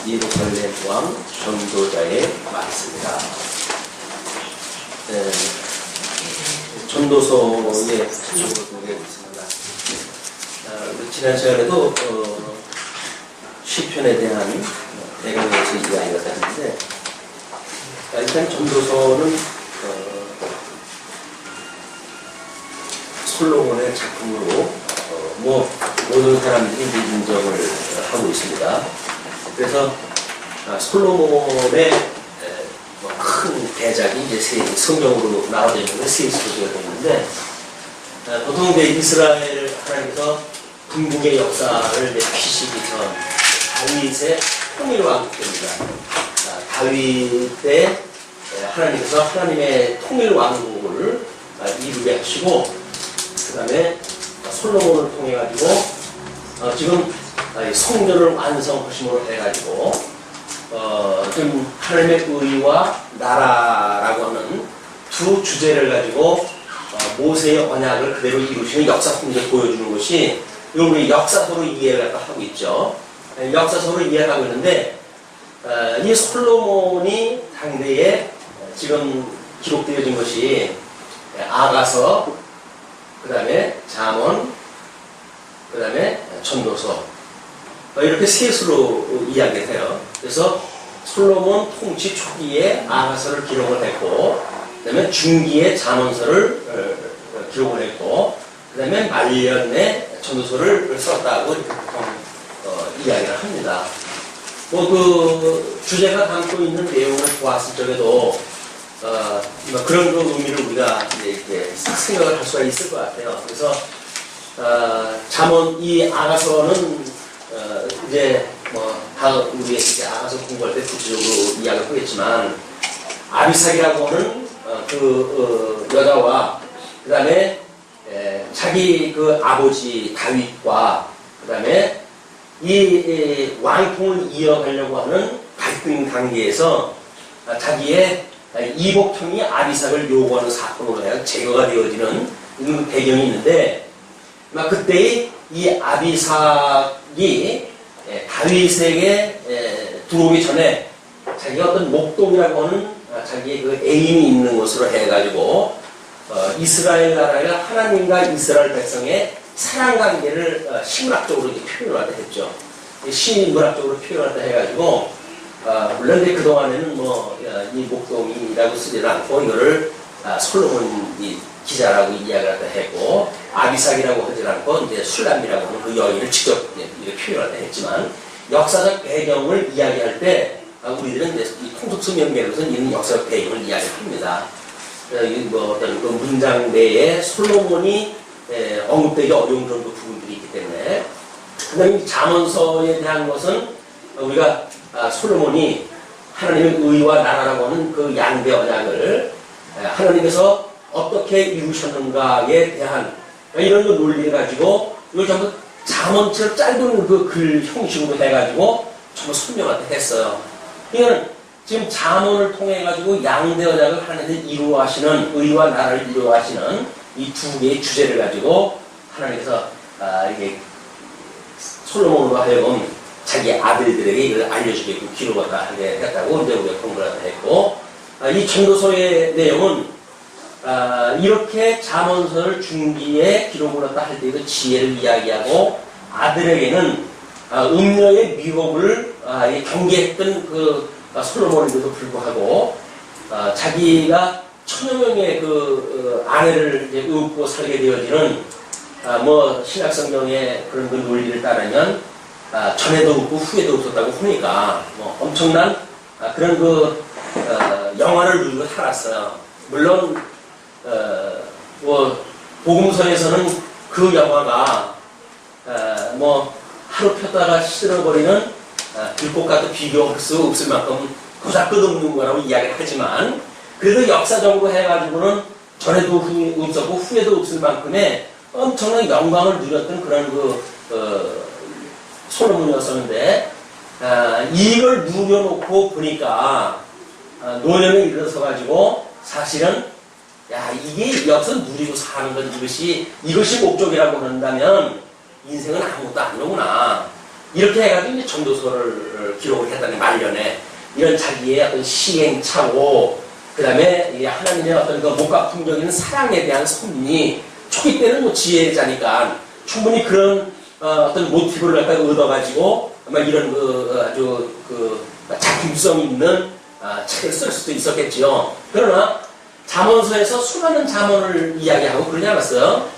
예루살렘 왕 전도자의 말씀이다. 전도서의 제목을 보게 됐습니다. 지난 시간에도 시편에 대한 배경에서 이야기가 됐는데, 일단 전도서는 솔로몬의 작품으로 모든 사람들이 이제 인정을 하고 있습니다. 그래서 솔로몬의 큰 대작이 이제 성경으로 나와져 있는 세 소리가 되는데, 보통 이제 이스라엘 하나님께서 군국의 역사를 피시기 전 다윗의 통일 왕국입니다. 다윗 때 하나님께서 하나님의 통일 왕국을 이루게 하시고, 그 다음에 솔로몬을 통해 가지고 지금 성전을 완성하심으로 해가지고 지금 하나님의 의와 나라라고 하는 두 주제를 가지고 모세의 언약을 그대로 이루시는 역사품을 보여주는 것이 우리 역사서로 이해를 하고 있죠. 역사서로 이해를 하고 있는데, 이 솔로몬이 당대에 지금 기록되어진 것이 아가서, 그 다음에 잠언, 그 다음에 전도서, 이렇게 셋으로 이야기를 해요. 그래서 솔로몬 통치 초기에 아가서를 기록을 했고, 그 다음에 중기에 잠언서를 기록을 했고, 그 다음에 말년에 전도서를 썼다고 이렇게 보통 이야기를 합니다. 그 주제가 담고 있는 내용을 보았을 적에도 그런 그 의미를 우리가 이제 생각을 할 수가 있을 것 같아요. 그래서 잠언 이 아가서는 이제 다음 우리 이제 아가서 공부할 때 구체적으로 이야기를 하겠지만, 아비삭이라고 하는 그 여자와 그 다음에 자기 그 아버지 다윗과 그 다음에 이 왕통을 이어가려고 하는 갈등 단계에서 자기의 이복형이 아비삭을 요구하는 사건으로 해서 제거가 되어지는 이런 배경이 있는데, 그때 이 아비삭이 다윗에게 들어오기 전에 자기가 어떤 목동이라고 하는 자기의 그 애인이 있는 것으로 해가지고 이스라엘 나라가 하나님과 이스라엘 백성의 사랑관계를 신문학적으로 표현을 하다 했죠. 신문학적으로 표현을 하다 해가지고 물론 이제 그동안에는 이 목동이라고 쓰지는 않고 이거를 솔로몬이 기자라고 이야기를 하다 했고, 아비삭이라고 하지 않고 이제 술람이라고 하는 그 여인을 직접 이렇게 표현을 하다 했지만, 역사적 배경을 이야기할 때 우리들은 이제 이 통속성 연계로서는 이런 역사적 배경을 이야기합니다. 어떤 그 문장 내에 솔로몬이 언급되기 어려운 그런 그 부분들이 있기 때문에, 그 다음에 잠언서에 대한 것은 우리가 솔로몬이 하나님의 의와 나라라고 하는 그 양대 언약을 하나님께서 어떻게 이루셨는가에 대한 이런 그 논리를 가지고 이걸 전부 잠언처럼 짧은 그 글 형식으로 해가지고 전부 설명하게 했어요. 이거는 지금 잠언을 통해 가지고 양대 언약을 하나님께서 이루어하시는, 의와 나라를 이루어하시는 이 두 개의 주제를 가지고 하나님께서 이게 솔로몬으로 하여금 자기 아들들에게 이걸 알려주게끔 기록을 하게 했다고 이제 우리가 공부를 했고, 이 전도서의 내용은 이렇게 잠언서를 중기에 기록을 했다 할 때도 지혜를 이야기하고, 아들에게는 음녀의 미혹을 경계했던 그 솔로몬인데도 불구하고 자기가 천여 명의 그 아내를 이제 얻고 살게 되어지는 신약성경의 그런 그 논리를 따르면 전에도 없고 후에도 없었다고 하니까 엄청난 그런 그 영화를 누리고 살았어요. 물론 복음서에서는 그 영화가 하루 폈다가 실어버리는 들꽃과도 비교할 수 없을 만큼 보잘것없는 거라고 이야기를 하지만, 그래도 역사적으로 해가지고는 전에도 없었고 후에도 없을 만큼의 엄청난 영광을 누렸던 그런 솔로몬이었었는데, 이걸 누려놓고 보니까 노년에 이르러서가지고 사실은 이게 여기서 누리고 사는 건 이것이 목적이라고 한다면 인생은 아무것도 아니로구나. 이렇게 해가지고 이제 전도서를 기록을 했다는 말년에 이런 자기의 어떤 시행착오, 그 다음에 하나님의 어떤 그 목과 풍경이는 사랑에 대한 섭리, 초기 때는 뭐 지혜자니까 충분히 그런 어떤 모티브를 갖다가 얻어가지고 아마 이런 아주 작품성 있는 책을 쓸 수도 있었겠지요. 그러나 잠언서에서 수많은 잠언을 이야기하고 그러지 않았어요.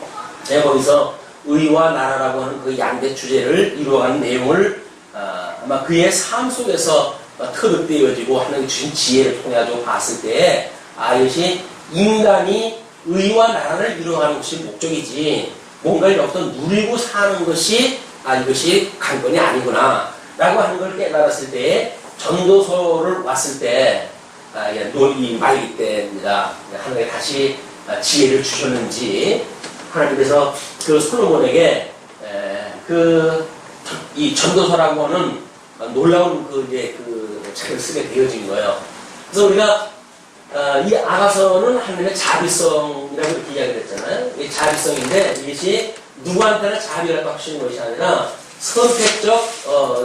거기서 의와 나라라고 하는 그 양대 주제를 이루어가는 내용을 아마 그의 삶 속에서 터득되어지고 하나님이 주신 지혜를 통해 가지고 봤을 때 이것이 인간이 의와 나라를 이루어가는 것이 목적이지 뭔가를 어떤 누리고 사는 것이 이것이 관건이 아니구나 라고 하는 걸 깨달았을 때 전도서를 왔을 때 이 말기 때입니다. 하나님이 다시 지혜를 주셨는지 하나님께서 그 솔로몬에게 이 전도서라고 하는 놀라운 그 책을 쓰게 되어진 거예요. 그래서 우리가 이 아가서는 하나님의 자비성이라고 이렇게 이야기를 했잖아요. 이 자비성인데 이것이 누구한테나 자비를 빡치는 것이 아니라 선택적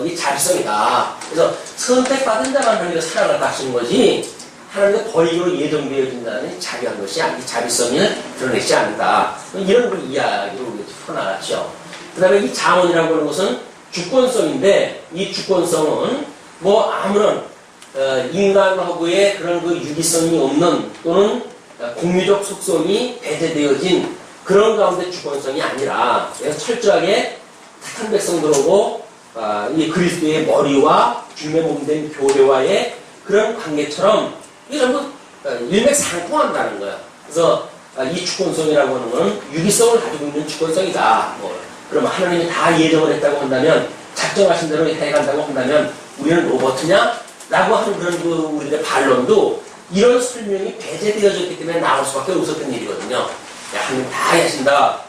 이 자비성이다. 그래서 선택받은 자만 하나님의 사랑을 빡치는 거지 하나님의 권위로 예정되어진다는 자비한 것이 아니 자비성을 드러내지 않는다. 이런 그 이야기를 우리가 풀어나갔죠. 그 다음에 이 잠언이라고 하는 것은 주권성인데 이 주권성은 뭐 아무런 인간하고의 그런 그 유기성이 없는 또는 공유적 속성이 배제되어진 그런 가운데 주권성이 아니라 그래서 철저하게 택한 백성들하고 이 그리스도의 머리와 주님의 몸된 교회와의 그런 관계처럼 이게 전부 일맥상통한다는 거예요. 그래서 이 주권성이라고 하는 것은 유기성을 가지고 있는 주권성이다. 그러면 하나님이 다 예정을 했다고 한다면 작정하신 대로 해간다고 한다면 우리는 로버트냐? 라고 하는 그런 우리의 반론도 이런 설명이 배제되어졌기 때문에 나올 수밖에 없었던 일이거든요. 하나님 다 하신다.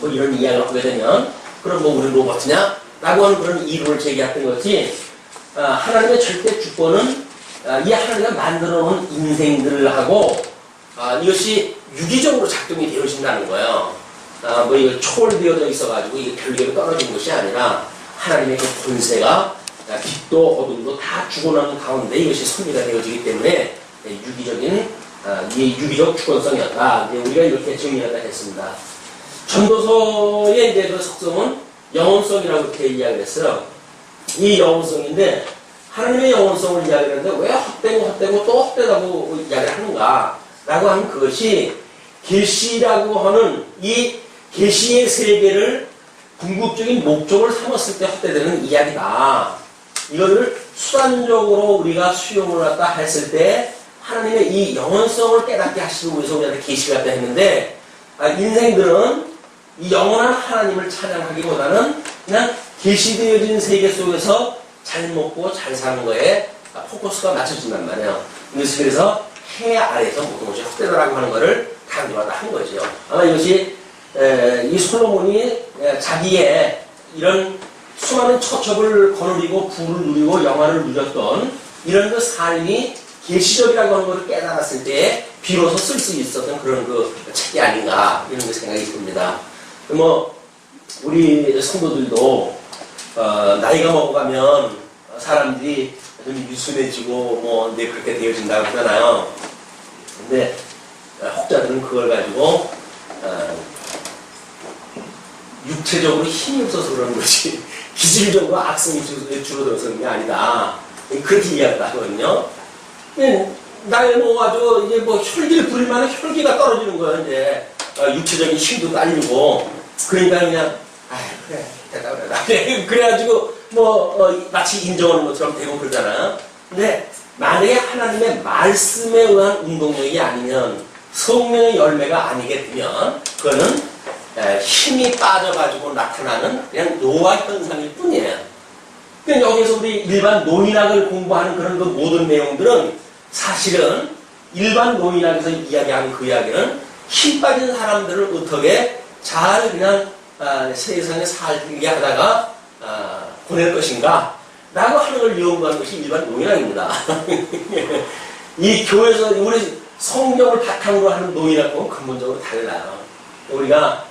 뭐 이런 이야기를 하게 되면 그럼 뭐 우리는 로버트냐? 라고 하는 그런 이론을 제기했던 것이 하나님의 절대 주권은 이 하나님가 만들어 놓은 인생들하고 이것이 유기적으로 작동이 되어진다는 거예요. 뭐 이거 초월되어져 있어가지고 이게 별개로 떨어진 것이 아니라 하나님의 그 권세가 빛도 어둠도 다 죽어나는 가운데 이것이 섭리가 되어지기 때문에 유기적인 이 유기적 주권성이었다. 이제 우리가 이렇게 정리하다 했습니다. 전도서의 이제 그 속성은 영혼성이라고 이렇게 이야기를 했어요. 이 영혼성인데 하나님의 영혼성을 이야기하는데 왜 헛되고 또 헛되다고 이야기를 하는가? 라고 하는 그것이 계시라고 하는 이 계시의 세계를 궁극적인 목적을 삼았을 때 헛되되는 이야기다. 이거를 수단적으로 우리가 수용을 갖다 했을 때 하나님의 이 영원성을 깨닫게 하시기 위해서 우리한테 계시를 갖다 했는데 인생들은 이 영원한 하나님을 찬양하기보다는 그냥 계시되어진 세계 속에서 잘 먹고 잘 사는 거에 포커스가 맞춰진단 말이에요. 그래서 해 아래에서 모든 것이 헛되다라고 하는 것을 강조하다 한 거죠. 아마 이것이 이 솔로몬이 자기의 이런 수많은 처첩을 거느리고 부를 누리고 영화를 누렸던 이런 그 삶이 계시적이라고 하는 것을 깨달았을 때 비로소 쓸 수 있었던 그런 그 책이 아닌가 이런 그 생각이 듭니다. 뭐 우리 성도들도 나이가 먹어가면 사람들이 좀 유순해지고 뭐 네 그렇게 되어진다고 하잖아요. 근데 혹자들은 그걸 가지고 육체적으로 힘이 없어서 그런 것이 기질적으로 악성이 줄어들어서 그런 게 아니다. 그렇게 이야기를 하거든요. 나이 먹어가지고 이제 뭐 혈기를 부릴 만한 혈기가 떨어지는 거예요. 이제 육체적인 힘도 딸리고 그러니까 그냥 그래 됐다 그래 그래가지고 뭐 마치 인정하는 것처럼 되고 그러잖아요. 근데 만약에 하나님의 말씀에 의한 운동력이 아니면 성령의 열매가 아니게 되면 그거는 힘이 빠져가지고 나타나는 그냥 노화 현상일 뿐이에요. 그러니까 여기서 우리 일반 노인학을 공부하는 그런 그 모든 내용들은 사실은 일반 노인학에서 이야기하는 그 이야기는 힘 빠진 사람들을 어떻게 잘 그냥 세상에 살게 하다가 보낼 것인가 라고 하는 걸 연구하는 것이 일반 노인학입니다. 이 교회에서 우리 성경을 바탕으로 하는 노인학과는 근본적으로 달라요. 우리가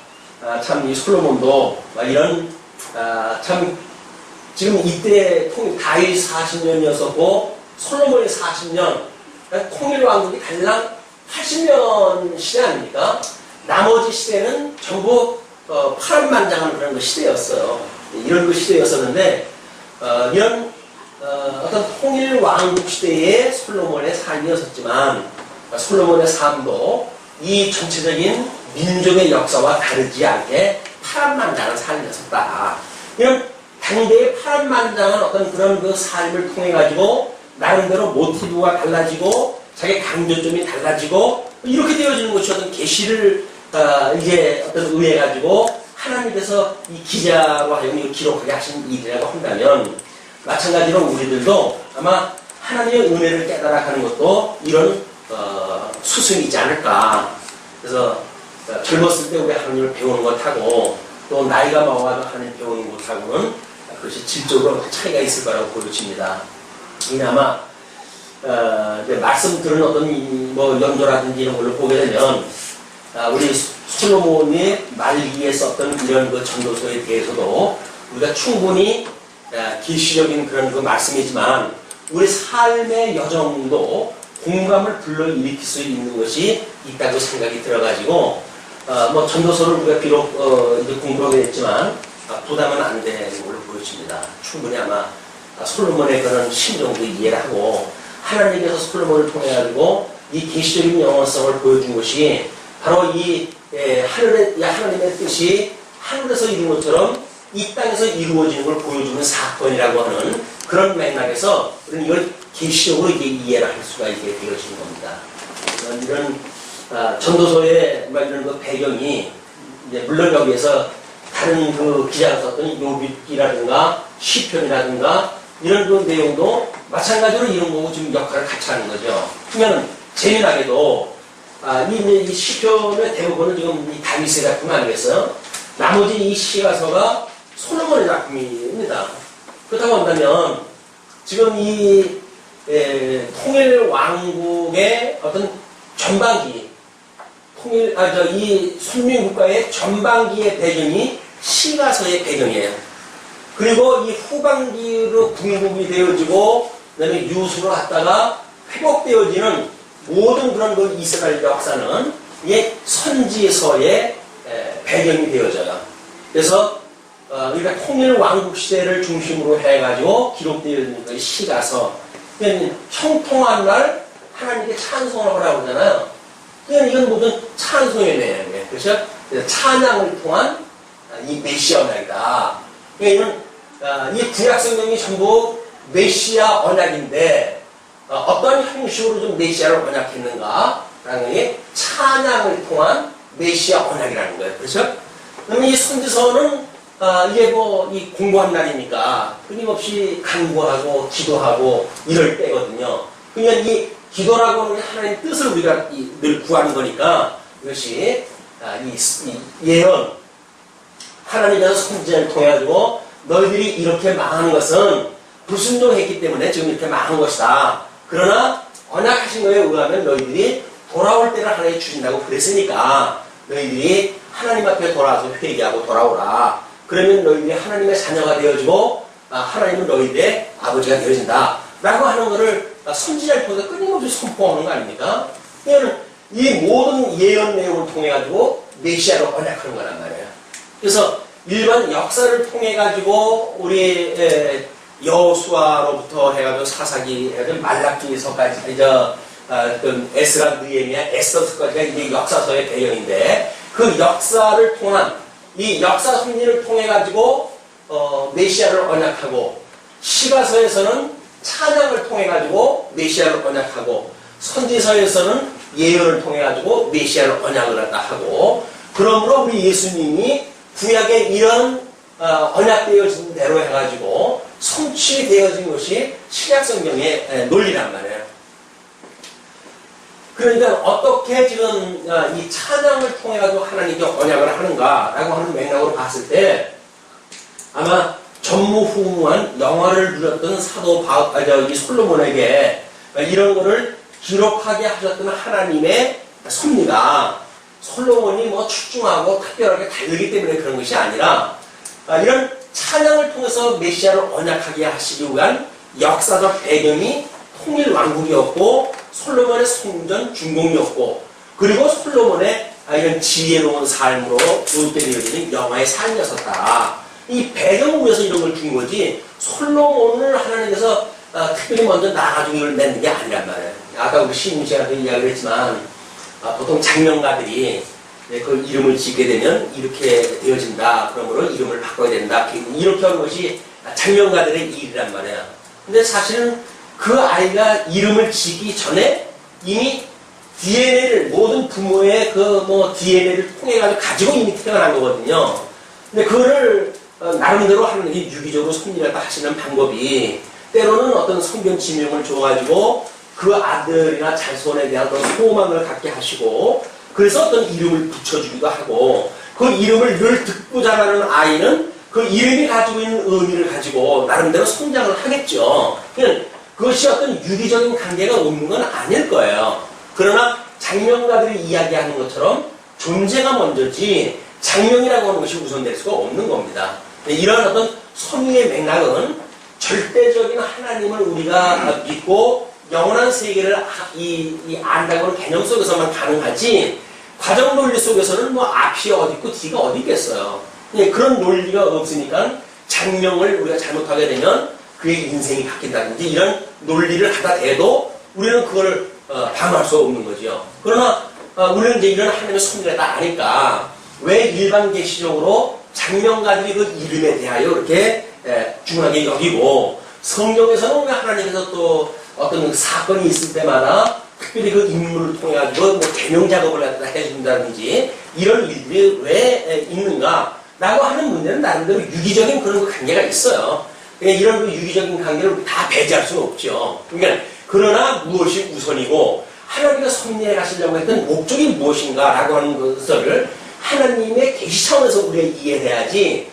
참 이 솔로몬도 이런 참 지금 이때 다윗 40년이었었고 솔로몬이 40년, 통일 왕국이 달랑 80년 시대 아닙니까? 나머지 시대는 전부 파란만장한 그런 시대였어요. 이런 시대였었는데 이런 어떤 통일 왕국 시대의 솔로몬의 삶이었었지만 솔로몬의 삶도 이 전체적인 민족의 역사와 다르지 않게 파란만장한 삶이었었다. 이런 당대의 파란만장한 어떤 그런 그 삶을 통해 가지고 나름대로 모티브가 달라지고 자기 강조점이 달라지고 이렇게 되어지는 것이 어떤 계시를 이제 어떤 의해 가지고 하나님께서 이 기자로 하여금 이걸 기록하게 하신 일이라고 한다면 마찬가지로 우리들도 아마 하나님의 은혜를 깨달아가는 것도 이런 수순이지 않을까. 그래서 젊었을 때 우리 하나님을 배우는 것하고 또 나이가 먹어가도 하나님 배우는 것하고는 그것이 질적으로 차이가 있을 거라고 보여집니다. 이게 아마 말씀 들은 어떤 뭐 연도라든지 이런 걸로 보게 되면 우리 솔로몬이 말기에 썼던 이런 그 전도서에 대해서도 우리가 충분히 계시적인 그런 그 말씀이지만 우리 삶의 여정도 공감을 불러일으킬 수 있는 것이 있다고 생각이 들어가지고 뭐 전도서를 우리가 비록 이제 공부하게 됐지만 부담은 안 되는 걸로 보여집니다. 충분히 아마 솔로몬의 그런 심정도 이해를 하고 하나님께서 솔로몬을 통해 가지고 이 계시적인 영원성을 보여준 것이 바로 이 하나님의 뜻이 하늘에서 이룬 것처럼 이 땅에서 이루어지는 걸 보여주는 사건이라고 하는 그런 맥락에서 우리는 이걸 계시적으로 이해를 할 수가 있게 되어지는 겁니다. 이런 전도서의 이런 그 배경이 이제 물론 여기에서 다른 그 기자가 썼던 욥기라든가 시편이라든가 이런 그 내용도 마찬가지로 이런 거고 지금 역할을 같이 하는 거죠. 그러면 재미나게도 이 시편의 대부분은 지금 이 다윗의 작품 아니겠어요? 나머지 이 시가서가 솔로몬의 작품입니다. 그렇다고 한다면 지금 이 통일 왕국의 어떤 전반기 이 순민국가의 전반기의 배경이 시가서의 배경이에요. 그리고 이 후반기로 궁극이 되어지고 그다음에 유수로 갔다가 회복되어지는 모든 그런 그 이스라엘 역사는 이 선지서의 배경이 되어져요. 그래서 우리가 통일 왕국 시대를 중심으로 해가지고 기록되어 있는 것이 시가서. 그러니까 형통한 날 하나님께 찬송을 하라고 그러잖아요. 그러니까 이건 모든 찬송의 내용이에요. 그렇죠? 찬양을 통한 이 메시아 언약이다. 그러니까 이런 이 구약 성경이 전부 메시아 언약인데 어떤 형식으로 좀 메시아를 언약했는가? 라는 게 찬양을 통한 메시아 언약이라는 거예요. 그렇죠? 그러면 이 선지서는 이게 뭐 이 공부한 날이니까 끊임없이 간구하고 기도하고 이럴 때거든요. 그러니까 이 기도라고 하는 게 하나님의 뜻을 우리가 늘 구하는 거니까 이것이 이 예언 하나님께서 선지자를 통해 가지고 너희들이 이렇게 망하는 것은 불순종했기 때문에 지금 이렇게 망한 것이다. 그러나 언약하신 거에 의하면 너희들이 돌아올 때를 하나님이 주신다고 그랬으니까 너희들이 하나님 앞에 돌아와서 회개하고 돌아오라. 그러면 너희들이 하나님의 자녀가 되어지고 하나님은 너희들의 아버지가 되어진다. 라고 하는 것을 선지자를 통해서 끊임없이 선포하는 거 아닙니까? 이거는 이 모든 예언 내용을 통해 가지고 메시아를 언약하는 거란 말이에요. 그래서 일반 역사를 통해 가지고 우리 여호수아로부터 해가지고 사사기, 말라기서까지 에스라, 느헤미야, 에스더서까지가 이게 역사서의 배경인데 그 역사를 통한 이 역사 섭리를 통해 가지고 메시아를 언약하고 시가서에서는 찬양을 통해 가지고 메시아를 언약하고 선지서에서는 예언을 통해 가지고 메시아를 언약을 한다 하고 그러므로 우리 예수님이 구약에 이런 언약되어진 대로 해가지고 성취되어진 것이 신약성경의 논리란 말이에요. 그러니까 어떻게 지금 이 찬양을 통해 가지고 하나님께 언약을 하는가라고 하는 맥락으로 봤을 때 아마 전무후무한 영화를 누렸던 사도 이 솔로몬에게 이런 거를 기록하게 하셨던 하나님의 섭리가 솔로몬이 뭐 출중하고 특별하게 다르기 때문에 그런 것이 아니라 이런 찬양을 통해서 메시아를 언약하게 하시기 위한 역사적 배경이 통일 왕국이었고 솔로몬의 성전 준공이었고 그리고 솔로몬의 이런 지혜로운 삶으로 이렇게 되어지는 영화의 삶이었었다. 이 배경을 위해서 이런 걸 준 거지 솔로몬을 하나님께서 특별히 먼저 나가지고 이걸 맺는 게 아니란 말이에요. 아까 우리 시인 씨한테 이야기를 했지만 보통 장명가들이 그 이름을 짓게 되면 이렇게 되어진다. 그러므로 이름을 바꿔야 된다. 이렇게 하는 것이 장명가들의 일이란 말이에요. 근데 사실은 그 아이가 이름을 짓기 전에 이미 DNA를 모든 부모의 DNA를 통해 가지고 이미 태어난 거거든요. 근데 그거를 나름대로 하나님이 유기적으로 섭리하다 하시는 방법이 때로는 어떤 성경 지명을 줘가지고 그 아들이나 자손에 대한 어떤 소망을 갖게 하시고 그래서 어떤 이름을 붙여주기도 하고 그 이름을 늘 듣고 자라는 아이는 그 이름이 가지고 있는 의미를 가지고 나름대로 성장을 하겠죠. 그것이 어떤 유기적인 관계가 없는 건 아닐 거예요. 그러나 장명가들이 이야기하는 것처럼 존재가 먼저지 장명이라고 하는 것이 우선될 수가 없는 겁니다. 이런 어떤 선의의 맥락은 절대적인 하나님을 우리가 믿고 영원한 세계를 안다고 하는 개념 속에서만 가능하지 과정 논리 속에서는 뭐 앞이 어디 있고 뒤가 어디 있겠어요. 그런 논리가 없으니까 장명을 우리가 잘못하게 되면 그의 인생이 바뀐다든지 이런 논리를 하다 대도 우리는 그걸 방어할 수 없는 거죠. 그러나 우리는 이제 이런 하나님의 섭리가 다 아니까 왜 일반 계시적으로 장명가들이 그 이름에 대하여 이렇게 중요하게 여기고 성경에서는 왜 하나님께서 또 어떤 사건이 있을 때마다 특별히 그 인물을 통해 가지고 뭐 개명 작업을 갖다 해준다든지 이런 일들이 왜 있는가라고 하는 문제는 나름대로 유기적인 그런 그 관계가 있어요. 그러니까 이런 그 유기적인 관계를 다 배제할 수는 없죠. 그러니까 그러나 무엇이 우선이고 하나님께서 섭리해 가시려고 했던 목적이 무엇인가라고 하는 것을 하나님의 계시 차원에서 우리가 이해해야지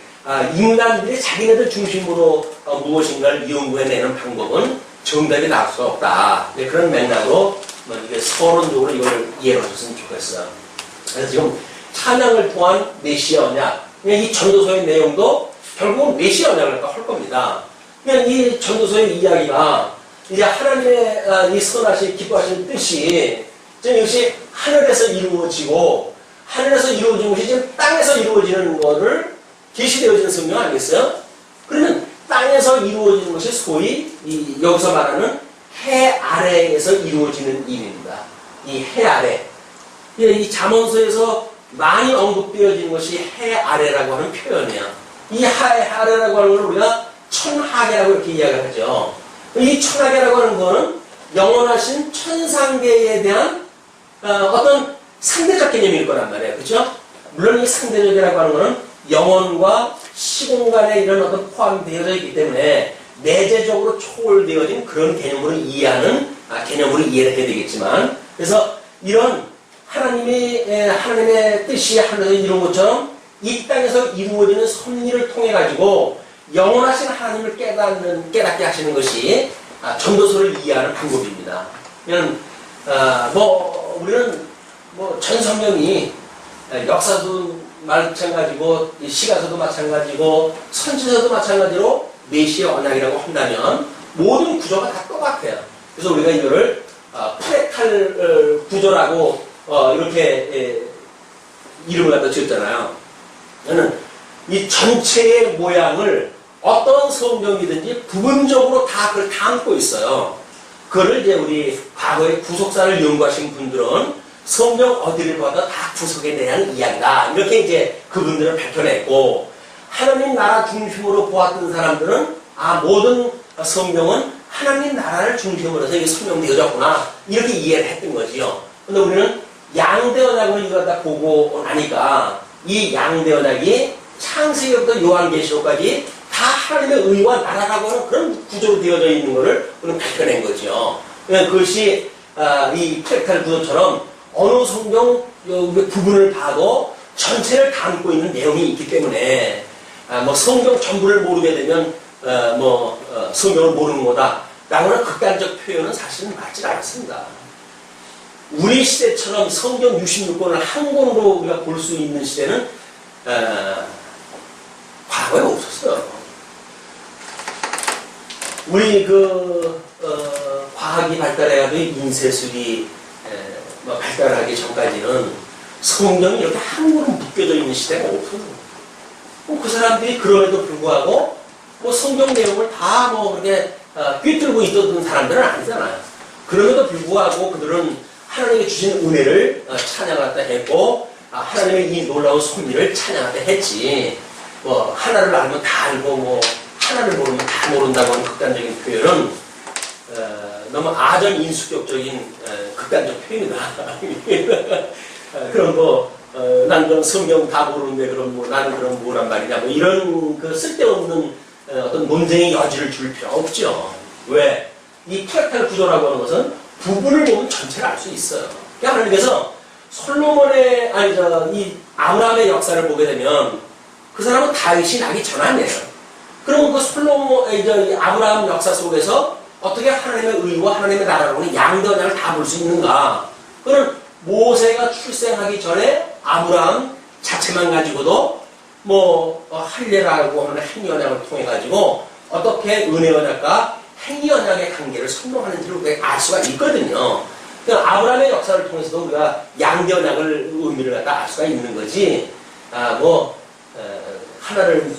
인간들이 자기네들 중심으로 무엇인가를 연구해내는 방법은 정답이 나올 수 없다. 그런 맥락으로 이게 서론적으로 이걸 이해해 주셨으면 좋겠어요. 그래서 지금 찬양을 통한 메시아 언약, 이 전도서의 내용도 결국은 메시아 언약을 할 겁니다. 그냥 이 전도서의 이야기가 이제 하나님의 이 선하신 기뻐하시는 뜻이 지금 역시 하늘에서 이루어지고 하늘에서 이루어진 것이 지금 땅에서 이루어지는 거를 계시되어지는 성경 아니겠어요? 그러면 땅에서 이루어지는 것이 소위 여기서 말하는 해 아래에서 이루어지는 일입니다. 이 해 아래. 이 잠언서에서 많이 언급되어지는 것이 해 아래라고 하는 표현이에요. 이 해 아래라고 하는 걸 우리가 천하계라고 이렇게 이야기를 하죠. 이 천하계라고 하는 거는 영원하신 천상계에 대한 어떤 상대적 개념일 거란 말이에요. 그렇죠? 물론 이 상대적이라고 하는 거는 영혼과 시공간에 이런 어떤 포함되어져 있기 때문에 내재적으로 초월되어진 그런 개념으로 이해하는 개념으로 이해를 해야 되겠지만 그래서 이런 하나님의 뜻이 하늘에서 이룬 것처럼 이 땅에서 이루어지는 섭리를 통해 가지고 영원하신 하나님을 깨닫게 하시는 것이 전도서를 이해하는 방법입니다. 그냥 우리는 전 성경이 역사도 마찬가지고 시가서도 마찬가지고 선지서도 마찬가지로 메시아 언약이라고 한다면 모든 구조가 다 똑같아요. 그래서 우리가 이거를 프레칼 구조라고 이렇게 이름을 갖다 지었잖아요. 저는 이 전체의 모양을 어떤 성경이든지 부분적으로 다 그걸 담고 있어요. 그거를 이제 우리 과거에 구속사를 연구하신 분들은 성경 어디를 봐도 다 구속에 대한 이야기다. 이렇게 이제 그분들은 밝혀냈고, 하나님 나라 중심으로 보았던 사람들은 모든 성경은 하나님 나라를 중심으로 해서 이게 설명되어졌구나. 이렇게 이해를 했던 거지요. 근데 우리는 양대 언약을 이거 다 보고 나니까 이 양대 언약이 창세기부터 요한계시록까지 다 하나님의 의와 나라라고 하는 그런 구조로 되어져 있는 것을 우리는 밝혀낸 거죠. 그것이 이 프랙탈 구조처럼 어느 성경 부분을 봐도 전체를 담고 있는 내용이 있기 때문에 성경 전부를 모르게 되면 성경을 모르는 거다 라고는 극단적 표현은 사실은 맞지 않습니다. 우리 시대처럼 성경 66권을 한 권으로 우리가 볼 수 있는 시대는 과거에 없었어요. 우리 과학이 발달해가지고 인쇄술이 발달하기 전까지는 성경이 이렇게 한국으로 묶여져 있는 시대가 없었어요. 그 사람들이 그럼에도 불구하고 성경 내용을 다 그렇게 꿰뚫고 있던 사람들은 아니잖아요. 그럼에도 불구하고 그들은 하나님이 주신 은혜를 찬양하다 했고, 하나님의 이 놀라운 섭리를 찬양하다 했지. 하나를 알면 다 알고, 하나를 모르면 다 모른다고 하는 극단적인 표현은 너무 아전인수격적인 극단적 표현이다. 그럼 난 그럼 성경 다 모르는데 그럼 나는 그럼 뭐란 말이냐, 이런 쓸데없는 어떤 논쟁의 여지를 줄 필요 없죠. 왜? 이 프랙탈 구조라고 하는 것은 부분을 보면 전체를 알 수 있어요. 그러니까 하나님께서 솔로몬의, 이 아브라함의 역사를 보게 되면 그 사람은 다윗이 나기 전 아니에요. 그러면 이 아브라함 역사 속에서 어떻게 하나님의 의와 하나님의 나라로는 양대원양을 다 볼 수 있는가? 그는 모세가 출생하기 전에 아브라함 자체만 가지고도 할례라고 하는 행위언약을 통해 가지고 어떻게 은혜언약과 행위언약의 관계를 설명하는지를 우리가 알 수가 있거든요. 그러니까 아브라함의 역사를 통해서도 우리가 양대언약을 의미를 갖다 알 수가 있는 거지. 하나를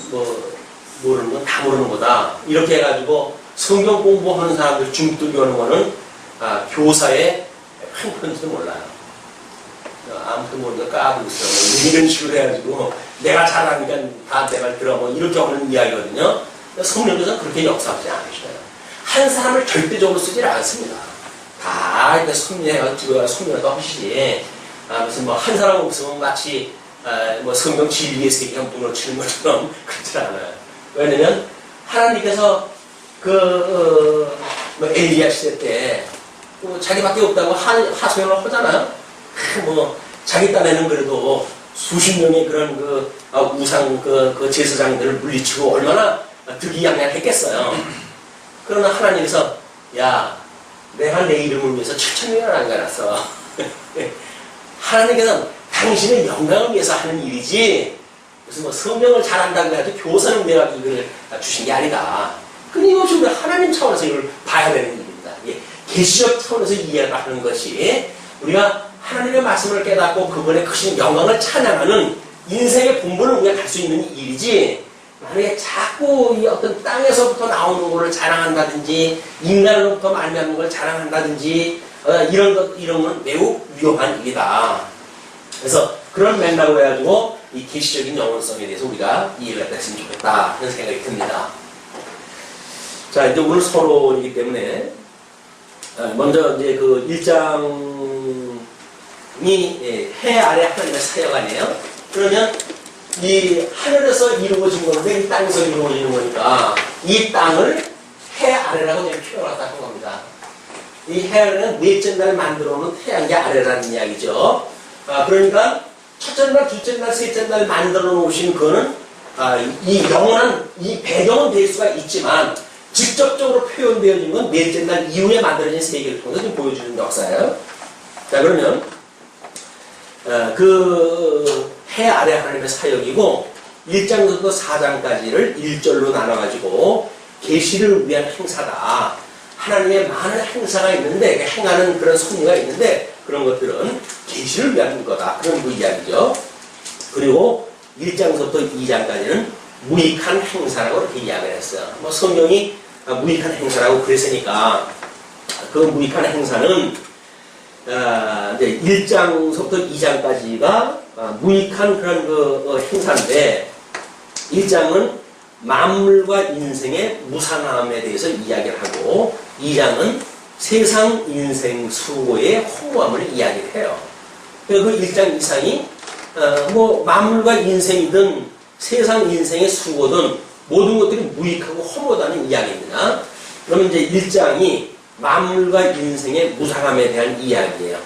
모르는 건 다 모르는 거다. 이렇게 해가지고 성경 공부하는 사람들 중독이 오는 거는 교사의 횡포인지도 몰라요. 아무튼 모르니까 까불고 있어. 이런 식으로 해가지고 내가 잘하니까 다 내 말 들어. 이렇게 하는 이야기거든요. 성령께서는 그렇게 역사하지 않으셔요. 한 사람을 절대적으로 쓰지 않습니다. 다 이렇게 섭리해가지고 섭리도 하시지. 무슨 한 사람 없으면 마치 성경 진리에서 그냥 무너지는 것처럼 그렇지 않아요. 왜냐면 하나님께서 엘리야 시대 때 자기밖에 없다고 하소연을 하잖아요. 자기 딴에는 그래도 수십 명의 그런 우상 제사장들을 물리치고 얼마나 득이양양했겠어요. 그러나 하나님께서 야, 내가 내 이름을 위해서 7,000명을 안 가놨어. 하나님께서 당신의 영광을 위해서 하는 일이지 무슨 성경을 잘한다고 해가지고 교사는 내가 이걸 주신 게 아니다. 끊임없이 우리 하나님 차원에서 이걸 봐야 되는 일입니다. 계시적 차원에서 이해를 하는 것이 우리가 하나님의 말씀을 깨닫고 그분의 크신 영광을 찬양하는 인생의 본분을 우리가 갈 수 있는 일이지, 만약에 자꾸 이 어떤 땅에서부터 나오는 것을 자랑한다든지 인간으로부터 말미암는 걸 자랑한다든지 이런 건 매우 위험한 일이다. 그래서 그런 맥락으로 해가지고 이 계시적인 영원성에 대해서 우리가 이해를 했으면 좋겠다 하는 생각이 듭니다. 자, 이제 오늘 서론이기 때문에 먼저 이제 그 1장이 해 아래 하나님의 사역 아니에요? 그러면 이 하늘에서 이루어진 건데 이 땅에서 이루어지는 거니까 이 땅을 해 아래라고 표현했다는 겁니다. 이 해 아래는 넷째 날 만들어 놓은 태양계 아래라는 이야기죠. 그러니까 첫째 날, 둘째 날, 셋째 날 만들어 놓으신 그거는 이 영원한 이 배경은 될 수가 있지만 직접적으로 표현되어진 건 넷째 날 이후에 만들어진 세계를 통해서 좀 보여주는 역사예요. 자, 그러면 그 해 아래 하나님의 사역이고 1장부터 4장까지를 1절로 나눠가지고 계시를 위한 행사다. 하나님의 많은 행사가 있는데 행하는 그런 섭리가 있는데 그런 것들은 계시를 위한 거다. 그런 그 이야기죠. 그리고 1장부터 2장까지는 무익한 행사라고 이렇게 이야기를 했어요. 성경이 무익한 행사라고 그랬으니까 그 무익한 행사는 이제 1장부터 2장까지가 무익한 그런 그 행사인데 1장은 만물과 인생의 무상함에 대해서 이야기를 하고 2장은 세상 인생 수고의 허무함을 이야기를 해요. 그 1장 이상이 만물과 인생이든 세상 인생의 수고든 모든 것들이 무익하고 허무하다는 이야기입니다. 그러면 이제 1장이 만물과 인생의 무상함에 대한 이야기예요.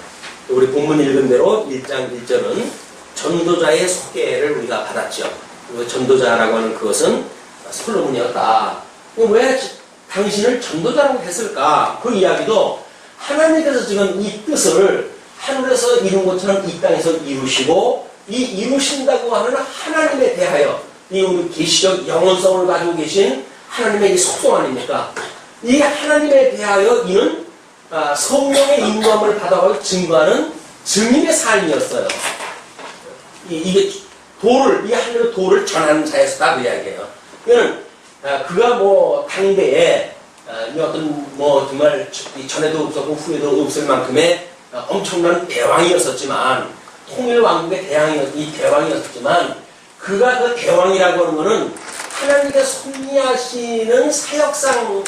우리 본문 읽은 대로 1장 1절은 전도자의 소개를 우리가 받았죠. 그 전도자라고 하는 그것은 솔로몬이었다. 왜 당신을 전도자라고 했을까? 그 이야기도 하나님께서 지금 이 뜻을 하늘에서 이룬 것처럼 이 땅에서 이루시고 이 이루신다고 하는 하나님에 대하여 이 우리 계시적 영원성을 가지고 계신 하나님의 이 속성 아닙니까? 이 하나님에 대하여 이는 성령의 인도함을 받아가지고 증거하는 증인의 삶이었어요. 이게 이 하늘의 도를 전하는 자였다 그 이야기예요. 이거는 그가 뭐 당대에 이 어떤 뭐 정말 전에도 없었고 후에도 없을 만큼의 엄청난 대왕이었었지만 통일 왕국의 대왕이었지만 그가 그 대왕이라고 하는 것은 하나님께 섭리하시는 사역상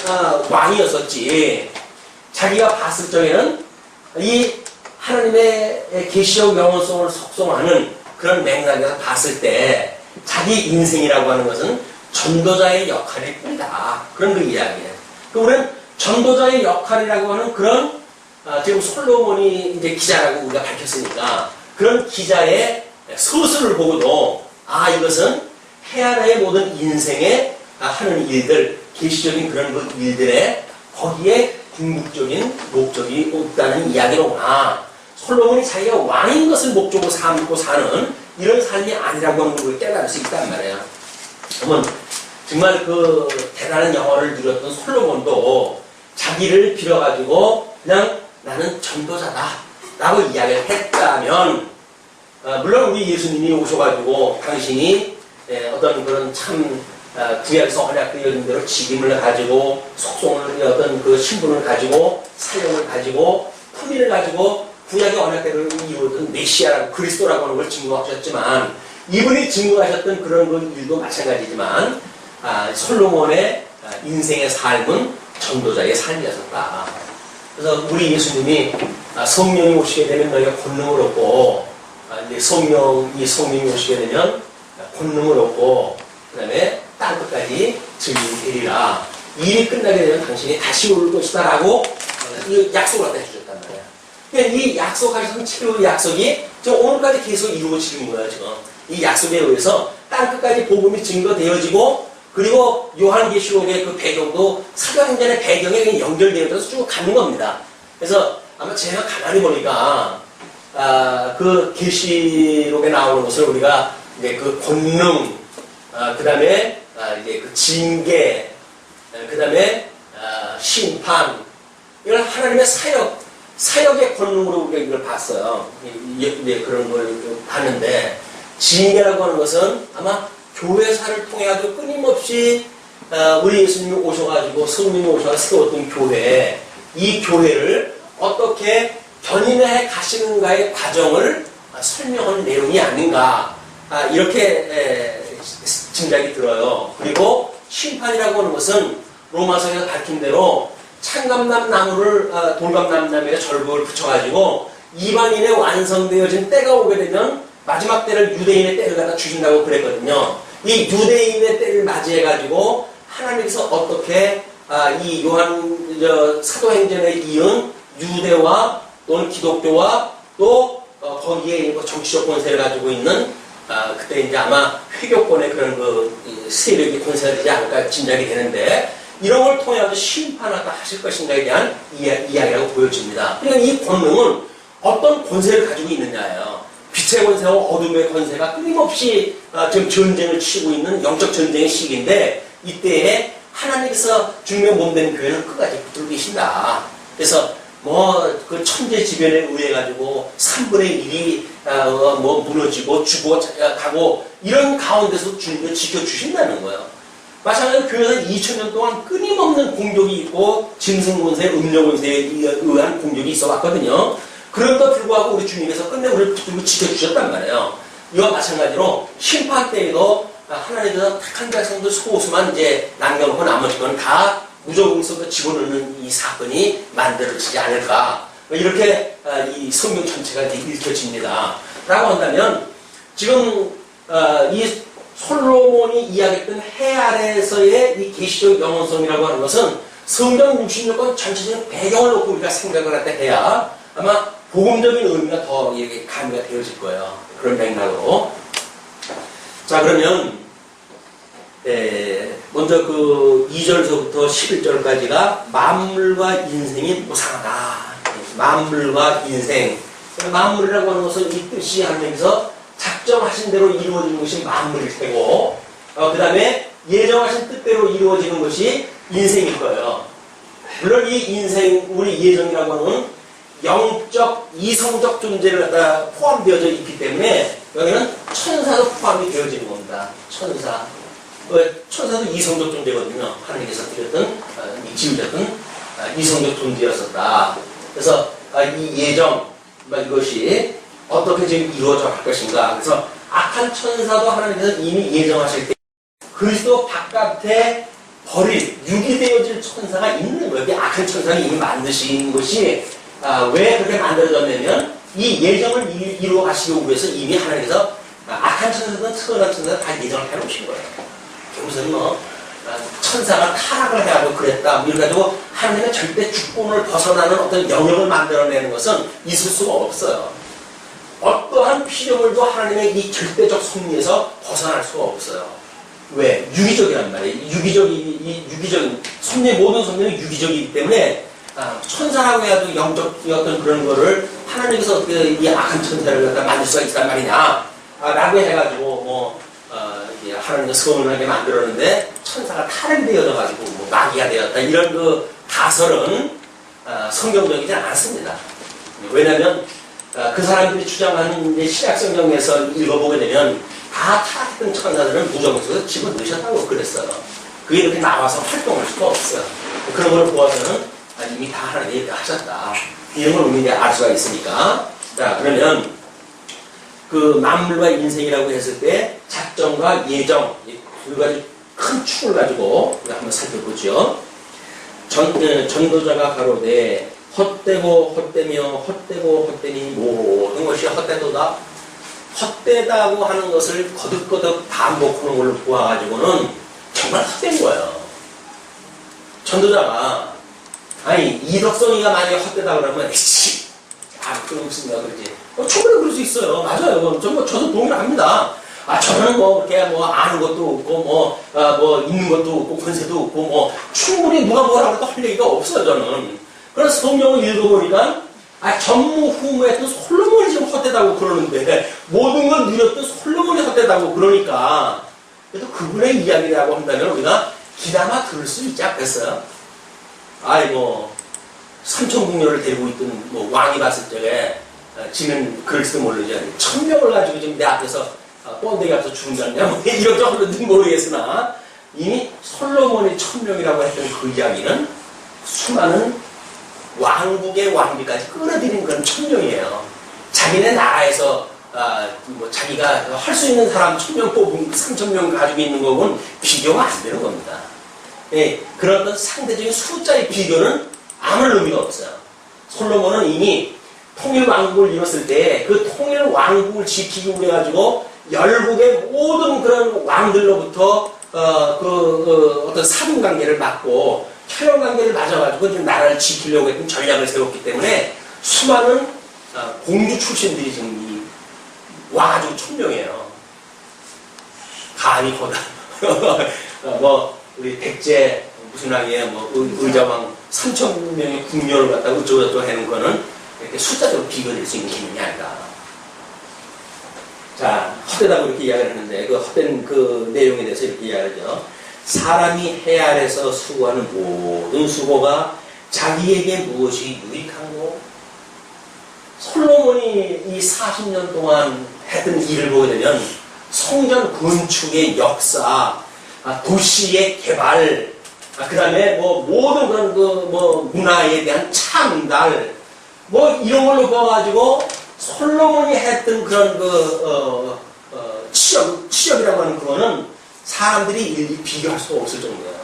왕이었었지. 자기가 봤을 적에는 이 하나님의 계시적 영원성을 속성하는 그런 맥락에서 봤을 때 자기 인생이라고 하는 것은 전도자의 역할일 뿐이다. 그런 그 이야기예요. 우리는 전도자의 역할이라고 하는 그런 지금 솔로몬이 이제 기자라고 우리가 밝혔으니까 그런 기자의 서술을 보고도 이것은 해아라의 모든 인생에 하는 일들, 계시적인 그런 그 일들에 거기에 궁극적인 목적이 없다는 이야기로구나. 솔로몬이 자기가 왕인 것을 목적으로 삼고 사는 이런 삶이 아니라고 하는 걸 깨달을 수 있단 말이에요. 그러면 정말 그 대단한 영화를 누렸던 솔로몬도 자기를 빌어가지고 그냥 나는 전도자다 라고 이야기를 했다면 물론 우리 예수님이 오셔가지고 당신이 어떤 그런 참 구약에서 언약되어진 대로 직임을 가지고 속성을 어떤 그 신분을 가지고 사명을 가지고 품위를 가지고 구약의 언약대로 이루어진 메시아라고 그리스도라고 하는 걸 증거하셨지만 이분이 증거하셨던 그런 그 일도 마찬가지지만 솔로몬의 인생의 삶은 전도자의 삶이었다. 그래서 우리 예수님이 성령이 오시게 되면 너희가 권능을 얻고 성령이 오시게 되면 권능을 얻고 그 다음에 땅끝까지 증인이 되리라. 일이 끝나게 되면 당신이 다시 올 것이다 라고 약속을 갖다 주셨단 말이에요. 그러니까 이 약속하셨던 최후의 약속이 지금 오늘까지 계속 이루어지는 거예요. 지금 이 약속에 의해서 땅끝까지 복음이 증거되어지고 그리고 요한계시록의 그 배경도 사도행전의 배경에 연결되어서 쭉 가는 겁니다. 그래서 아마 제가 가만히 보니까 그 계시록에 나오는 것을 우리가 이제 그 권능, 그 다음에 이제 그 징계, 그 다음에 심판, 이걸 하나님의 사역의 권능으로 우리가 이걸 봤어요. 이제 그런 걸 봤는데, 징계라고 하는 것은 아마 교회사를 통해가지고 끊임없이 우리 예수님이 오셔가지고 성령이 오셔서 세웠던 교회, 이 교회를 어떻게 견인해 가시는가의 과정을 설명하는 내용이 아닌가 이렇게 짐작이 들어요. 그리고 심판이라고 하는 것은 로마서에서 밝힌 대로 참감람나무를 돌감람나무에 절벽을 붙여가지고 이방인의 완성되어진 때가 오게 되면 마지막 때를 유대인의 때를 갖다 주신다고 그랬거든요. 이 유대인의 때를 맞이해가지고 하나님께서 어떻게 이 사도행전에 이은 유대와 또는 기독교와 또 거기에 정치적 권세를 가지고 있는 그때 이제 아마 회교권의 그런 그 세력이 권세가 되지 않을까 짐작이 되는데 이런 걸 통해서 심판하다 하실 것인가에 대한 이야기라고 보여집니다. 그러니까 이 권능은 어떤 권세를 가지고 있느냐예요. 빛의 권세와 어둠의 권세가 끊임없이 지금 전쟁을 치고 있는 영적 전쟁의 시기인데 이때에 하나님께서 주님의 몸된 교회는 끝까지 붙들고 계신다. 그래서 그 천재지변에 의해 가지고 3분의 1이 무너지고 죽어 가고 이런 가운데서 주님을 지켜주신다는 거예요. 마찬가지로 교회에서 2000년 동안 끊임없는 공격이 있고 짐승권세, 음료권세에 의한 공격이 있어 왔거든요. 그럼에도 불구하고 우리 주님께서 끝내 우리를 붙들고 지켜주셨단 말이에요. 이와 마찬가지로 심판 때에도 하나님께서 택한 백성들 소수만 이제 남겨놓고 나머지 건 다 무조건성으로 집어넣는 이 사건이 만들어지지 않을까. 이렇게 이 성경 전체가 읽혀집니다. 라고 한다면 지금 이 솔로몬이 이야기했던 해 아래에서의 이 계시적 영원성이라고 하는 것은 성경 66권 전체적인 배경을 놓고 우리가 생각을 할 때 해야 아마 복음적인 의미가 더 이게 가미가 되어질 거예요. 그런 맥락으로. 자, 그러면 먼저 그 2절서부터 11절까지가 만물과 인생이 무상하다. 만물과 인생. 만물이라고 하는 것은 이 뜻이 하면서 작정하신 대로 이루어지는 것이 만물일 테고 그 다음에 예정하신 뜻대로 이루어지는 것이 인생일 거예요. 물론 이 인생, 우리 예정이라고 하는 영적, 이성적 존재를 갖다 포함되어져 있기 때문에 여기는 천사도 포함이 되어지는 겁니다. 천사. 천사도 이성적 존재거든요. 하나님께서 드렸던, 지으셨던 이성적 존재였었다. 그래서 이 예정, 이것이 어떻게 지금 이루어져 갈 것인가. 그래서 악한 천사도 하나님께서 이미 예정하실 때 그리스도 바깥에 버릴, 유기되어질 천사가 있는 거예요. 악한 천사는 이미 만드신 것이 왜 그렇게 만들어졌냐면 이 예정을 이루어 가시기 위해서 이미 하나님께서 악한 천사든 선한 천사든 다 예정을 해놓으신 거예요. 무슨 천사가 타락을 해가지고 그랬다 이래가지고 하나님의 절대 주권을 벗어나는 어떤 영역을 만들어내는 것은 있을 수가 없어요. 어떠한 피조물도 하나님의 이 절대적 섭리에서 벗어날 수가 없어요. 왜? 유기적이란 말이에요. 유기적인 섭리, 모든 섭리는 유기적이기 때문에 천사라고 해도 영적인 어떤 그런 거를 하나님께서 이 악한 천사를 갖다 만들 수가 있단 말이냐 라고 해가지고 하나님과 서운하게 만들었는데 천사가 탈이 되어져가지고 마귀가 되었다 이런 그 가설은 성경적이지 않습니다. 왜냐하면 그 사람들이 주장하는 이제 신약성경에서 읽어보게 되면 다 타락했던 천사들은 무정에서 집어넣으셨다고 그랬어요. 그게 이렇게 나와서 활동할 수가 없어요. 그런 걸 보아서는 이미 다 하나님이 이렇게 하셨다 이런 걸 우리가 알 수가 있으니까. 자, 그러면 그 만물과 인생이라고 했을 때 작정과 예정 두 가지 큰 축을 가지고 우리가 한번 살펴보죠. 전도자가 가로되 헛되고 헛되며 헛되고 헛되니 모든 것이 헛되도다. 헛되다고 하는 것을 거듭거듭 반복하는 걸로 보아가지고는 정말 헛된 거예요. 전도자가 이덕성이가 만약에 헛되다 그러면 그런 없습니다 그러지. 충분히 그럴 수 있어요. 맞아요. 저도 동의를 합니다. 저는 그렇게 아는 것도 없고, 있는 것도 없고, 권세도 없고, 충분히 누가 뭐라고 해도 할 얘기가 없어요, 저는. 그래서 성경을 읽어보니까, 전무후무했던 솔로몬이 지금 헛되다고 그러는데, 모든 걸 누렸던 솔로몬이 헛되다고 그러니까, 그래도 그분의 이야기라고 한다면 우리가 기나마 들을 수 있지 않겠어요? 삼천궁녀를 데리고 있던 왕이 봤을 적에, 지는 그럴지도 모르죠. 1000명을 가지고 지금 내 앞에서 뻔데기 앞에서 죽는다냐 이런지 흘렀는지 모르겠으나 이미 솔로몬이 1000명이라고 했던 그 이야기는 수많은 왕국의 왕비까지 끌어들이는 그런 1000명이에요. 자기네 나라에서 자기가 할 수 있는 사람 1000명 뽑은 3000명 가지고 있는 거고는 비교가 안 되는 겁니다. 그런 어떤 상대적인 숫자의 비교는 아무 의미가 없어요. 솔로몬은 이미 통일 왕국을 이뤘을 때 그 통일 왕국을 지키기 위해 가지고 열국의 모든 그런 왕들로부터 어떤 사분 관계를 막고 혈연 관계를 맞아가지고 지금 나라를 지키려고 했던 전략을 세웠기 때문에 수많은 공주 출신들이 지금 와가지고 1000명이에요. 감히 거다. 우리 백제 무슨 왕이에요? 의자왕 3000명의 궁녀를 갖다가 어쩌고저쩌고 하는 거는 이렇게 숫자적으로 비교될 수 있는 기능이 아니다. 자, 헛되다고 이렇게 이야기를 하는데, 그 헛된 그 내용에 대해서 이렇게 이야기하죠. 사람이 해 아래서 수고하는 모든 수고가 자기에게 무엇이 유익한고? 솔로몬이 이 40년 동안 했던 일을 보게 되면, 성전 건축의 역사, 도시의 개발, 그 다음에 모든 그런 문화에 대한 창달, 이런 걸로 봐가지고 솔로몬이 했던 그런 치역이라고 하는 그거는 사람들이 일일이 비교할 수가 없을 정도예요.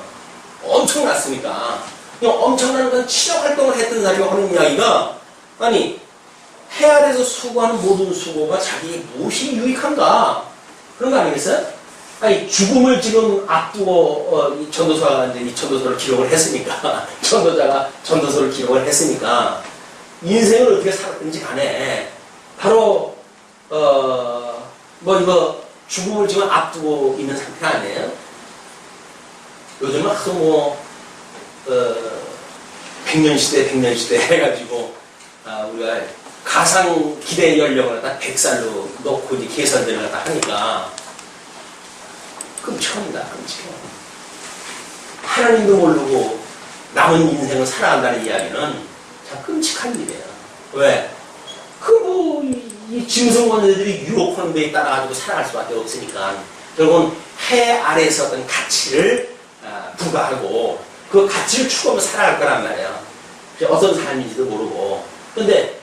엄청났으니까. 엄청난 그런 치역 활동을 했던 사람이 하는 이야기가 해 아래에서 수고하는 모든 수고가 자기에게 무엇이 유익한가? 그런 거 아니겠어요? 죽음을 지금 앞두고 이 전도사가 이제 이 전도서를 기록을 했으니까 전도자가 전도서를 기록을 했으니까 인생을 어떻게 살았든지 간에 바로 이거 죽음을 지금 앞두고 있는 상태 아니에요? 요즘은 하도 백년시대 해가지고 우리가 가상 기대 연령을 갖다 100살로 놓고 이제 계산들을 갖다 하니까 끔찍합니다. 끔찍해요. 하나님도 모르고 남은 인생을 살아간다는 이야기는 참 끔찍한 일이에요. 왜? 이 짐승원들이 유혹하는 데에 따라가지고 살아갈 수밖에 없으니까 결국은 해 아래에서 어떤 가치를 부과하고 그 가치를 추구하며 살아갈 거란 말이에요. 어떤 삶인지도 모르고. 근데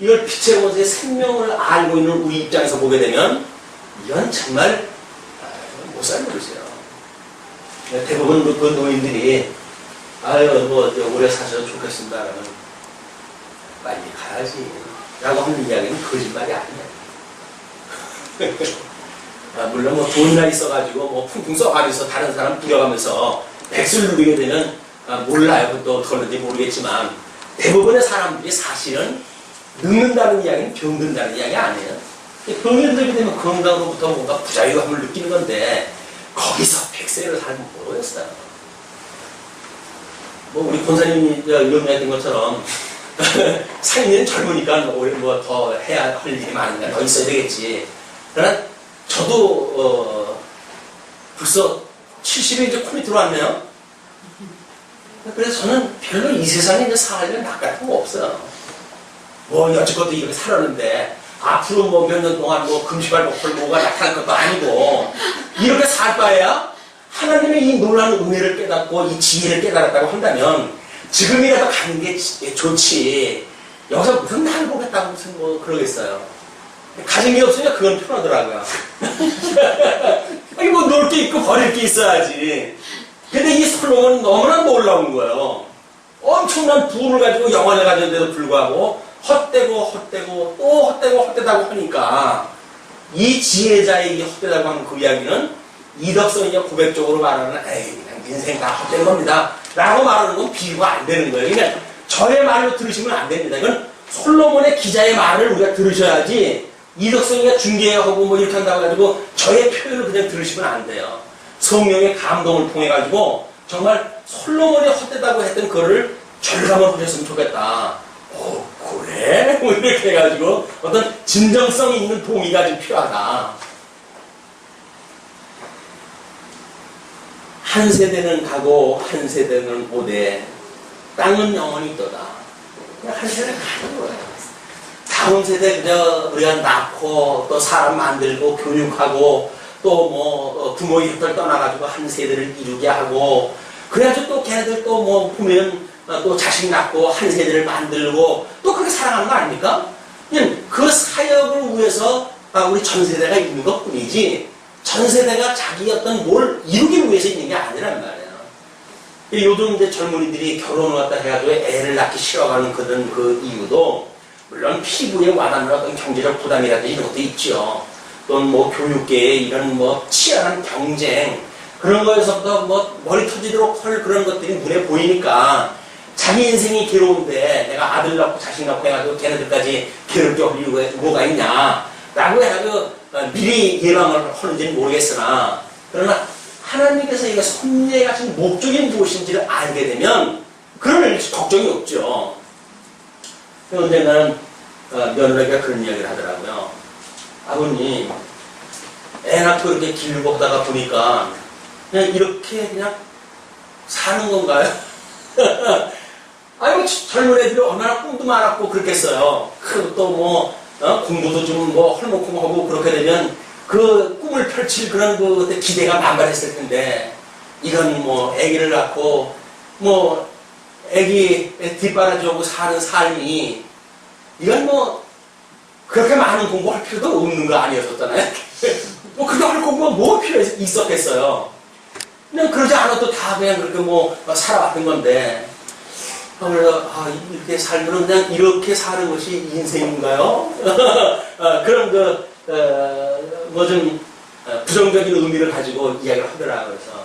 이걸 빛의 권세의 생명을 알고 있는 우리 입장에서 보게 되면 이건 정말 못 살고 있어요. 대부분 그 노인들이 오래 사셔도 좋겠습니다. 그러면 빨리 가야지. 라고 하는 이야기는 거짓말이 아니에요. 물론 돈이나 있어가지고 풍풍 써가면서 다른 사람 부려가면서 백수를 누리게 되면 몰라요. 또 그런지 모르겠지만 대부분의 사람들이 사실은 늙는다는 이야기는 병든다는 이야기 아니에요. 병이 들게 되면 건강으로부터 뭔가 부자유함을 느끼는 건데 거기서 백세를 살면 모르겠어요. 우리 권사님이 이야기했던 것처럼 상인은 젊으니까 더 해야 할 일이 많으니까 더 있어야 되겠지. 그러나 저도 벌써 70에 이제 코이 들어왔네요. 그래서 저는 별로 이 세상에 이제 살면 낙 같은 거 없어요. 여지껏도 이렇게 살았는데 앞으로 몇 년 동안 금시발목을 뭐가 나타날 것도 아니고 이렇게 살 바에야 하나님의 이 놀라운 은혜를 깨닫고 이 지혜를 깨달았다고 한다면 지금이라도 가는 게 좋지. 여기서 무슨 날 보겠다고 무슨 그러겠어요. 가진 게 없으니까 그건 편하더라고요. 아니 놀 게 있고 버릴 게 있어야지. 근데 이 솔로몬은 너무나 놀라운 거예요. 엄청난 부를 가지고 영원을 가졌는데도 불구하고 헛되고 또 헛되다고 하니까 이 지혜자의 헛되다고 하는 그 이야기는 이덕성이냐 고백적으로 말하는 그냥 인생 다 헛된 겁니다 라고 말하는 건 비유가 안 되는 거예요. 그러니까 저의 말로 들으시면 안 됩니다. 이건 솔로몬의 기자의 말을 우리가 들으셔야지 이덕성이가 중계하고 이렇게 한다고 해가지고 저의 표현을 그냥 들으시면 안 돼요. 성령의 감동을 통해 가지고 정말 솔로몬이 헛되다고 했던 그거를 절감을 하셨으면 좋겠다. 그래? 이렇게 해가지고 어떤 진정성이 있는 동의가 좀 필요하다. 한 세대는 가고 한 세대는 오되 땅은 영원히 있도다. 그냥 한 세대는 가는 거예요. 다음 세대 그저 우리가 낳고 또 사람 만들고 교육하고 또 부모 곁을 떠나가지고 한 세대를 이루게 하고 그래가지고 또 걔네들 또 보면 또 자식 낳고 한 세대를 만들고 또 그렇게 살아가는 거 아닙니까? 그냥 그 사역을 위해서 우리 전 세대가 있는 것 뿐이지 전 세대가 자기 어떤 뭘 이루기 위해서 있는 게 아니란 말이에요. 요즘 이제 젊은이들이 결혼을 갖다 해가지고 애를 낳기 싫어하는 그 이유도 물론 피부에 와닿는 어떤 경제적 부담이라든지 이런 것도 있죠. 또는 교육계에 이런 치열한 경쟁 그런 거에서부터 머리 터지도록 할 그런 것들이 눈에 보이니까 자기 인생이 괴로운데 내가 아들 낳고 자식 낳고 해가지고 걔네들까지 괴롭게 할 이유가 뭐가 있냐 라고 해가지고 미리 예방을 하는지는 모르겠으나 그러나 하나님께서 이거 손녀에 가진 목적이 무엇인지를 알게 되면 그런 걱정이 없죠. 언젠가는 며느리가 그런 이야기를 하더라고요. 아버님 애 낳고 이렇게 길을 걷다가 보니까 그냥 이렇게 그냥 사는 건가요? 아이고 젊은 애들이 얼마나 꿈도 많았고 그렇겠어요. 그리고 또 공부도 좀 헐먹헐먹하고 그렇게 되면 그 꿈을 펼칠 그런 그 기대가 만발했을 텐데 이런 아기를 낳고 아기 뒷바라지하고 사는 삶이 이건 그렇게 많은 공부할 필요도 없는 거 아니었었잖아요. 그렇게 할 공부가 뭐가 있었겠어요. 그냥 그러지 않아도 다 그냥 그렇게 살아왔던 건데 그래서 이렇게 살면 그냥 이렇게 사는 것이 인생인가요? 그런 좀 부정적인 의미를 가지고 이야기를 하더라고요. 그래서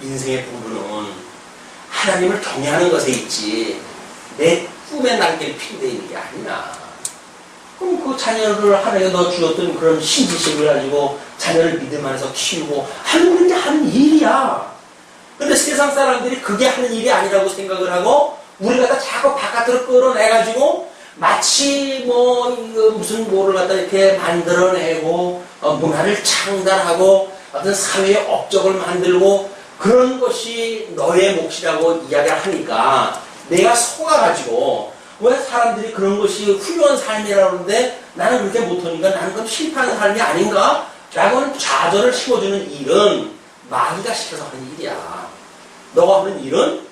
인생의 부분은 하나님을 경외하는 것에 있지 내 꿈에 날개를 핀데 있는 게 아니라 그럼 그 자녀를 하나님께 너 주었던 그런 신지식을 가지고 자녀를 믿음 안에서 키우고 하는 게 하는 일이야. 근데 세상 사람들이 그게 하는 일이 아니라고 생각을 하고 우리가 다 자꾸 바깥으로 끌어내가지고 마치 무슨 뭐를 갖다 이렇게 만들어내고 문화를 창달하고 어떤 사회의 업적을 만들고 그런 것이 너의 몫이라고 이야기를 하니까 내가 속아가지고 왜 사람들이 그런 것이 훌륭한 삶이라고 하는데 나는 그렇게 못하니까 나는 그럼 실패하는 삶이 아닌가? 라고 좌절을 심어주는 일은 마귀가 시켜서 하는 일이야. 너가 하는 일은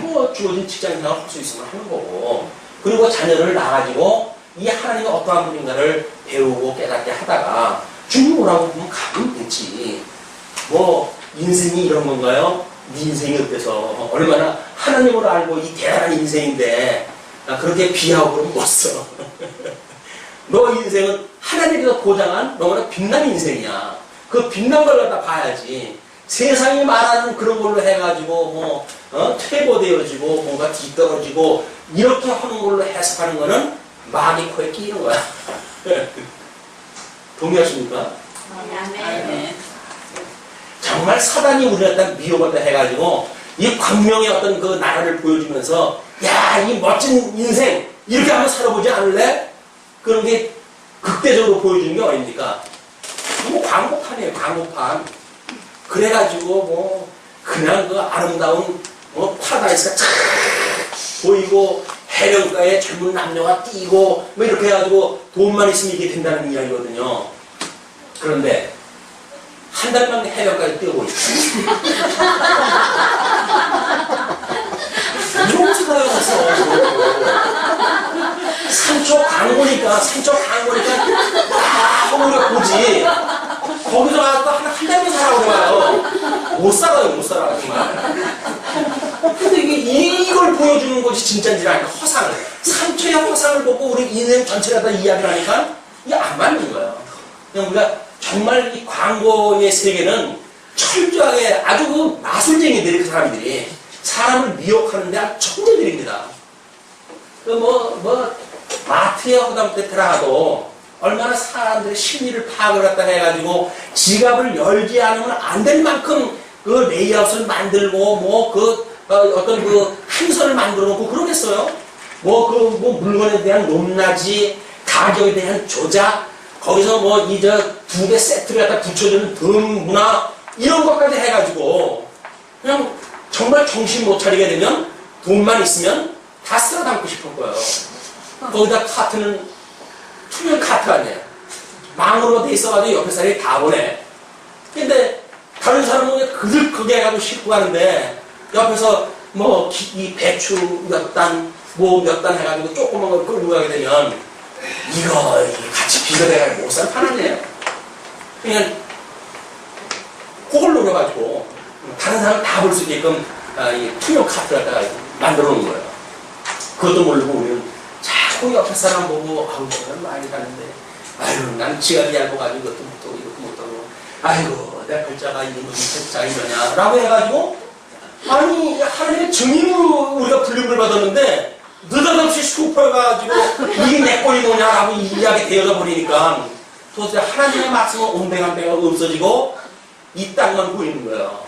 뭐 주어진 직장생활 할 수 있으면 하는 거고 그리고 자녀를 낳아가지고 이 하나님이 어떠한 분인가를 배우고 깨닫게 하다가 주님 오라고 보면 가면 되지. 뭐 인생이 이런 건가요? 네 인생이 어때서 얼마나 하나님을 알고 이 대단한 인생인데 그렇게 비하고 그러면 못 써. 너 인생은 하나님께서 보장한 너무나 빛난 인생이야. 그 빛난 걸 갖다 봐야지. 세상이 말하는 그런 걸로 해가지고 퇴보되어지고 뭔가 뒤떨어지고 이렇게 하는 걸로 해석하는 거는 마귀 코에 끼는 거야. 동의하십니까? 네. 정말 사단이 우리를 갖다 미혹을 해가지고 이 광명의 어떤 그 나라를 보여주면서 야, 이 멋진 인생 이렇게 한번 살아보지 않을래? 그런 게 극대적으로 보여주는 게 어딥니까? 뭐 광고판이에요, 광고판. 그래가지고 뭐 그냥 그 아름다운 파라다이스가 쫙 보이고 해변가에 젊은 남녀가 뛰고 뭐 이렇게 해가지고 돈만 있으면 이게 된다는 이야기거든요. 그런데 한 달만 해변가에 뛰어보니까 용서가 없어. 산초 광고니까 우리가 보지. 거기서 가서 한 달만 살아오고 가요. 못 살아 정말. 근데 이걸 보여주는 것이 진짜인지 아니까 허상을. 산초의 허상을 보고 우리 인생 전체를 다 이야기를 하니까 이게 안 맞는 거예요. 그냥 우리가 정말 이 광고의 세계는 철저하게 아주 그 마술쟁이들이 그 사람들이 사람을 미혹하는데 아주 천재들입니다. 마트에 허담때 들어가도 얼마나 사람들의 심리를 파악을 갖다 해가지고 지갑을 열지 않으면 안 될 만큼 그 레이아웃을 만들고 어떤 그 함선을 만들어 놓고 그러겠어요. 물건에 대한 높낮이, 가격에 대한 조작, 거기서 두 개 세트를 갖다 붙여주는 등 문화 이런 것까지 해가지고 그냥 정말 정신 못 차리게 되면 돈만 있으면 다 쓸어 담고 싶은 거예요. 거기다 카트는 투명 카트 아니에요. 망으로 돼 있어가지고 옆에 사람이 다 보내. 근데 다른 사람은 그들 그게 해가지고 싣고 가는데 옆에서 이 배추 몇 단, 몇 단 해가지고 조그만 걸 끌고 가게 되면 이거 같이 비교돼가지고 못 살 판아니에요. 그냥 그걸 노려가지고 다른 사람 다 볼 수 있게끔 이 투명 카트를 갖다가 만들어 놓은 거예요. 그것도 모르고 우리는 자꾸 옆에 사람 보고 저는 많이 가는데 난 지갑이 얇아가지고 이것도 못하고 이것도 못하고 내 팔자가 이게 무슨 팔자이냐 라고 해가지고 아니 하나님의 증인으로 우리가 불림을 받았는데 느닷없이 슈퍼해가지고 이게 내 꼴이 뭐냐라고 이야기 되어져 버리니까 도대체 하나님의 말씀은 온데간데가 없어지고 이 땅만 보이는 거예요.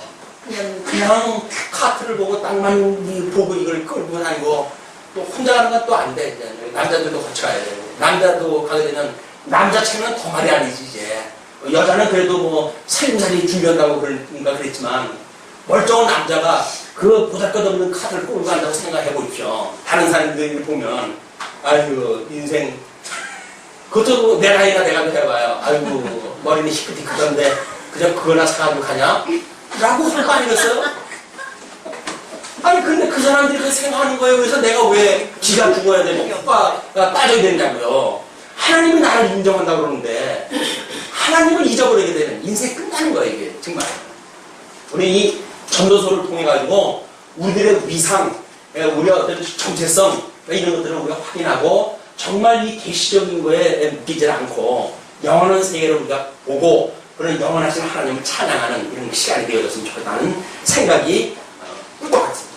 그냥 카트를 보고 땅만 보고 이걸 끌고 다니고 또 혼자 가는 건 또 안 돼. 남자들도 같이 가야 돼. 남자도 가게 되면 남자 체면 더 말이 아니지 이제. 여자는 그래도 살림살이 준비한다고 그랬지만 멀쩡한 남자가 그 보잘것없는 카드를 끌고 간다고 생각해 보십시오. 다른 사람들이 보면 아이고 인생 그것도 내 나이가 돼가지고 해봐요. 아이고 머리는 희끗희끗한데 그냥 그거나 사가지고 가냐? 라고 할 거 아니겠어요? 아니 근데 그 사람들이 그 생각하는 거예요. 그래서 내가 왜 지가 죽어야 되고 뼈가 빠져야 된다고요. 하나님이 나를 인정한다고 그러는데 하나님을 잊어버리게 되면 인생이 끝나는 거예요. 이게 정말 우리 이 전도서를 통해 가지고 우리들의 위상, 우리의 어떤 정체성 이런 것들을 우리가 확인하고 정말 이 계시적인 거에 묶이지 않고 영원한 세계를 우리가 보고 그런 영원하신 하나님을 찬양하는 이런 시간이 되어졌으면 좋겠다는 생각이 꿀꺽했습니다.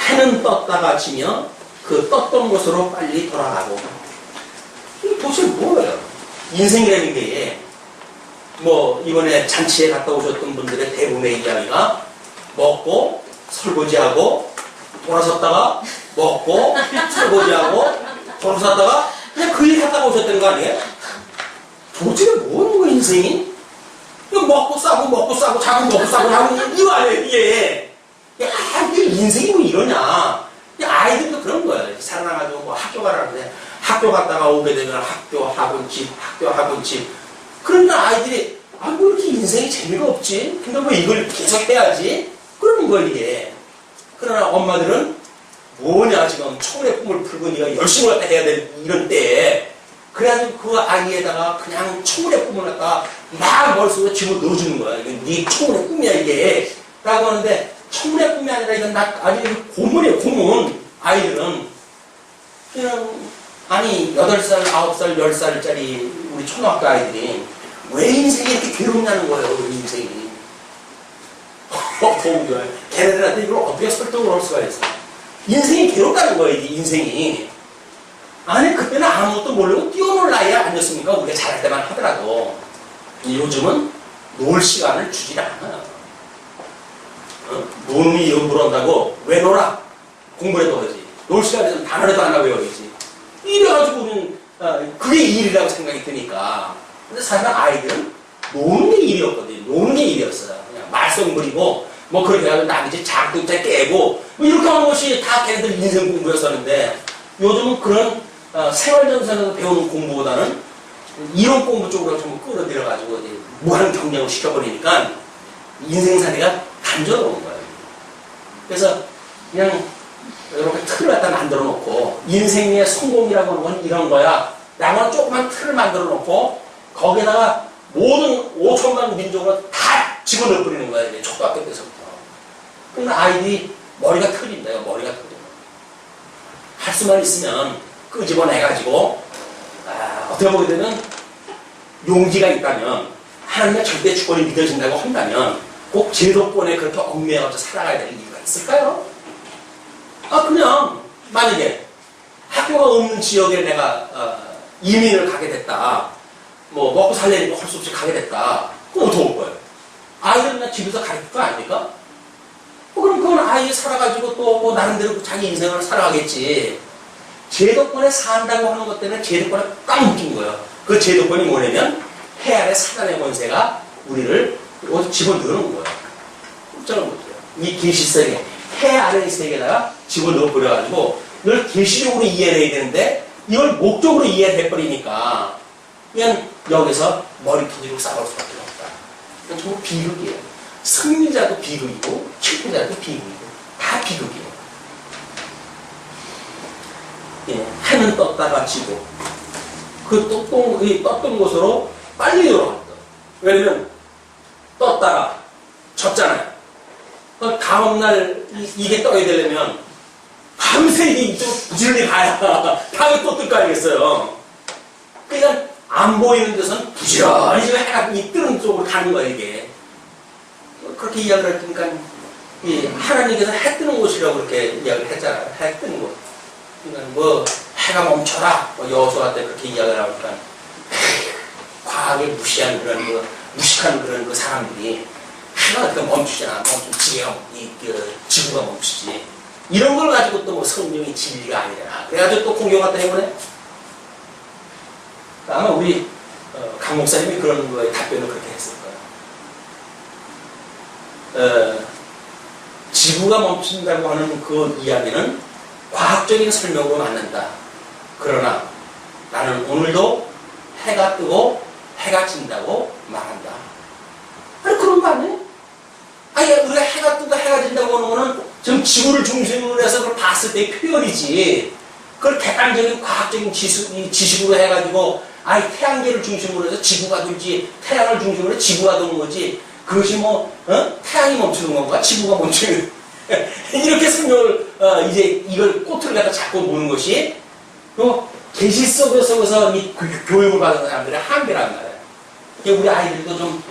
해는 떴다가 지며 그 떴던 곳으로 빨리 돌아가고 도대체 뭐예요? 인생이라는 게 이번에 잔치에 갔다 오셨던 분들의 대부분의 이야기가 먹고 설거지하고 돌아섰다가 먹고 설거지하고 돌아섰다가 그냥 그 일 갔다가 오셨다는 거 아니에요? 도대체 뭐 하는 거야, 인생이? 이거 먹고 싸고, 자고 먹고 싸고, 이거 아니에요, 이게. 야, 이게 인생이 뭐 이러냐. 아이들도 그런 거예요. 살아나가지고 뭐 학교 가라는데, 학교 갔다가 오게 되면 학교, 학원, 집. 그러니까 아이들이, 뭐 이렇게 인생이 재미가 없지? 근데 뭐 이걸 계속 해야지? 그러는 거예요, 이게. 그러나 엄마들은 뭐냐, 지금 초월의 꿈을 풀고 네가 열심히 갖다 해야 될 이런 때에 그래가지고 그 아이에다가 그냥 초월의 꿈을 갖다가 막 머릿속에 집어넣어주는 거야. 이건 네 초월의 꿈이야, 이게. 라고 하는데, 초월의 꿈이 아니라 이건 아주 고문이에요, 고문. 아이들은. 그냥, 아니, 8살, 9살, 10살짜리 우리 초등학교 아이들이 왜 인생이 이렇게 괴롭냐는 거예요, 우리 인생이. 걔네들한테 이걸 어떻게 설득을 할 수가 있어. 인생이 괴롭다는 거예요, 이 인생이. 아니, 그때는 아무것도 모르고 뛰어놀 나이에 아니었습니까? 우리가 잘할 때만 하더라도. 요즘은 놀 시간을 주질 않아요. 노는 연구를 한다고 왜 놀아? 공부를 해도 하지. 놀 시간에서는 단어라도 하나 외워야지. 이래가지고 우리는 그게 일이라고 생각이 드니까. 근데 사실 아이들은 노는 게 일이었거든요. 노는 게 일이었어요. 그냥 말썽 부리고 뭐 그렇게 해가지고 남이지 장독대 깨고 뭐 이렇게 하는 것이 다 걔네들 인생 공부였었는데 요즘은 그런 생활전선에서 배우는 공부보다는 이론 공부 쪽으로 좀 끌어들여가지고 무한 경쟁을 시켜버리니까 인생살이가 단조로운 거예요. 그래서 그냥 이렇게 틀을 갖다 만들어 놓고 인생의 성공이라고 하는 건 이런 거야 라고 조그만 틀을 만들어 놓고 거기에다가 모든 5천만 민족을 다 집어넣어 버리는 거야, 이제 초등학교 때서부터. 그러니까 아이들이 머리가 틀린다, 머리가 틀려. 할 수만 있으면 끄집어내가지고, 어떻게 보게 되면 용기가 있다면, 하나님의 절대 주권이 믿어진다고 한다면, 꼭 제도권에 그렇게 얽매여서 살아가야 될 이유가 있을까요? 그냥, 만약에 학교가 없는 지역에 내가 이민을 가게 됐다. 뭐 먹고 살려니까 할 수 없이 가게 됐다. 그럼 어떻게 올 거예요? 아이들은 그냥 집에서 가르칠 거 아닙니까? 그럼 그건 아이 살아가지고 또 뭐 나름대로 자기 인생을 살아가겠지. 제도권에 산다고 하는 것 때문에 제도권에 딱 묶인 거예요. 그 제도권이 뭐냐면 해 아래 사단의 권세가 우리를 어디 집어넣는 거예요. 걱정을 못해요. 이 계시세계, 해 아래의 세계에다가 집어넣어 버려가지고 이걸 계시적으로 이해를 해야 되는데 이걸 목적으로 이해를 해버리니까 그냥 여기서 머리 터지고 싸울 수밖에 없다. 그건 정말 비극이에요. 승리자도 비극이고 실패자도 비극이고 다 비극이에요. 예, 해는 떴다가 지고 그 떴던 곳으로 빨리 돌아왔다. 왜냐면 떴다가 졌잖아요. 다음날 이게 떠야 되려면 밤새 이쪽 부지런히 가야 다음에 또 뜰 거 아니겠어요. 그러니까 안 보이는 데서는 부지런히 지금 해가 뜨는 쪽으로 가는 거예요, 이게. 그렇게 이야기를 했으니까, 하나님께서 해 뜨는 곳이라고 그렇게 이야기를 했잖아요. 해 뜨는 곳. 그러니까 뭐, 해가 멈춰라. 여호수아 때 그렇게 이야기를 하니까, 과학을 무시한 그런 무식한 그런 사람들이, 해가 어떻게 멈추잖아. 멈추면 지구가 멈추지. 이런 걸 가지고 또 뭐 성경이 진리가 아니잖아. 그래가지고 또 공격 갖다 해보네? 아마 우리 강 목사님이 그런 거에 답변을 그렇게 했을 거예요. 지구가 멈춘다고 하는 그 이야기는 과학적인 설명으로 맞는다. 그러나 나는 오늘도 해가 뜨고 해가 진다고 말한다. 아니 그런 거 아니에요? 아니 우리가 해가 뜨고 해가 진다고 하는 거는 지금 지구를 중심으로 해서 그걸 봤을 때의 표현이지. 그걸 객관적인 과학적인 지식으로 해가지고 아니 태양계를 중심으로 해서 지구가 돌지 태양을 중심으로 해서 지구가 도는 거지 그것이 뭐 태양이 멈추는 건가 지구가 멈추는 이렇게 설명을 이제 이걸 꼬투를 갖다 잡고 보는 것이 또 계시 속에서 이 교육을 받은 사람들의 한계란 말이에요. 우리 아이들도 좀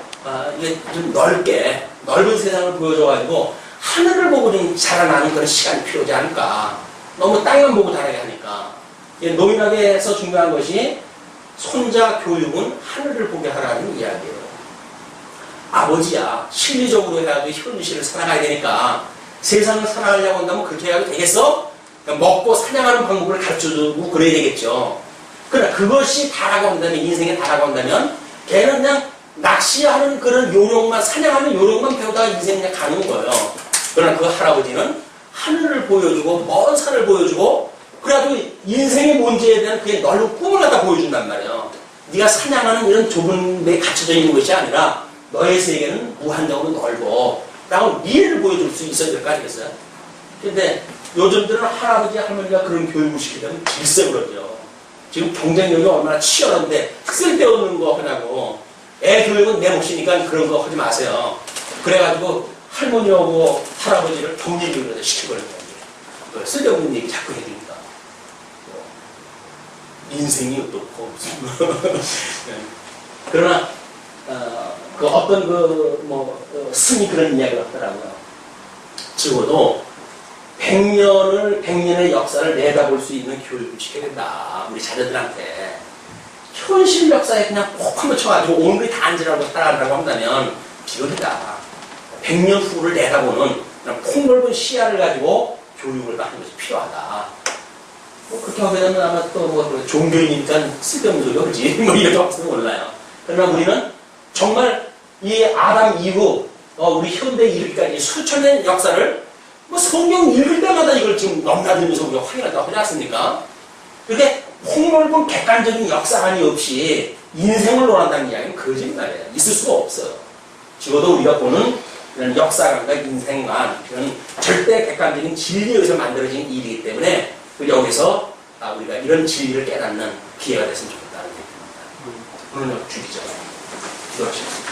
이게 좀 넓은 세상을 보여줘가지고 하늘을 보고 좀 자라나는 그런 시간이 필요하지 않을까. 너무 땅만 보고 자라게 하니까. 노인학에서 중요한 것이 손자 교육은 하늘을 보게 하라는 이야기예요. 아버지야 실리적으로 해가지고 현실을 살아가야 되니까 세상을 살아가려고 한다면 그렇게 해가지고 되겠어? 그러니까 먹고 사냥하는 방법을 가르쳐주고 그래야 되겠죠. 그러나 그것이 다라고 한다면, 인생의 다라고 한다면, 걔는 그냥 낚시하는 그런 요령만, 사냥하는 요령만 배우다가 인생이 그냥 가는 거예요. 그러나 그 할아버지는 하늘을 보여주고, 먼 산을 보여주고, 그래가지고 인생의 문제에 대한 그게 넓은 꿈을 갖다 보여준단 말이에요. 네가 사냥하는 이런 좁은 데 갇혀져 있는 것이 아니라, 너의 세계는 무한정으로 넓어. 라고 미래를 보여줄 수 있어야 될 거 아니겠어요? 근데 요즘들은 할아버지, 할머니가 그런 교육을 시키려면 질색 그러죠. 지금 경쟁력이 얼마나 치열한데 쓸데없는 거 하냐고. 애 교육은 내 몫이니까 그런 거 하지 마세요. 그래가지고 할머니하고 할아버지를 격리교육을 시켜버린다. 쓸데없는 얘기 자꾸 해주니까. 인생이 어떻고. 그러나 그 어떤 스님이 그런 이야기를 하더라고요. 적어도 100년의 역사를 내다볼 수 있는 교육을 시켜야 된다. 우리 자녀들한테. 현실 역사에 그냥 콕 한번 쳐가지고 온갖이 다 앉으라고 살아가라고 한다면 비겁이다. 100년 후를 내다보는 폭넓은 시야를 가지고 교육을 하는 것이 필요하다. 그렇게 하게 되면 아마 또 종교인이니까 쓸데없는 소리가 그렇지. 이렇게 할지도 몰라요. 그러나 우리는 정말 이 아담 이후 우리 현대에 이르기까지 수천 년 역사를 성경 읽을 때마다 이걸 지금 넘나들면서 우리가 확인한다고 하지 않습니까? 그렇게 폭넓은 객관적인 역사관이 없이 인생을 논한다는 이야기는 거짓말이에요. 있을 수가 없어요. 적어도 우리가 보는 이런 역사관과 인생관, 이런 절대 객관적인 진리에 의해서 만들어진 일이기 때문에 여기서 우리가 이런 진리를 깨닫는 기회가 됐으면 좋겠다는 얘기입니다. 오늘 주기죠. 기도하십시오.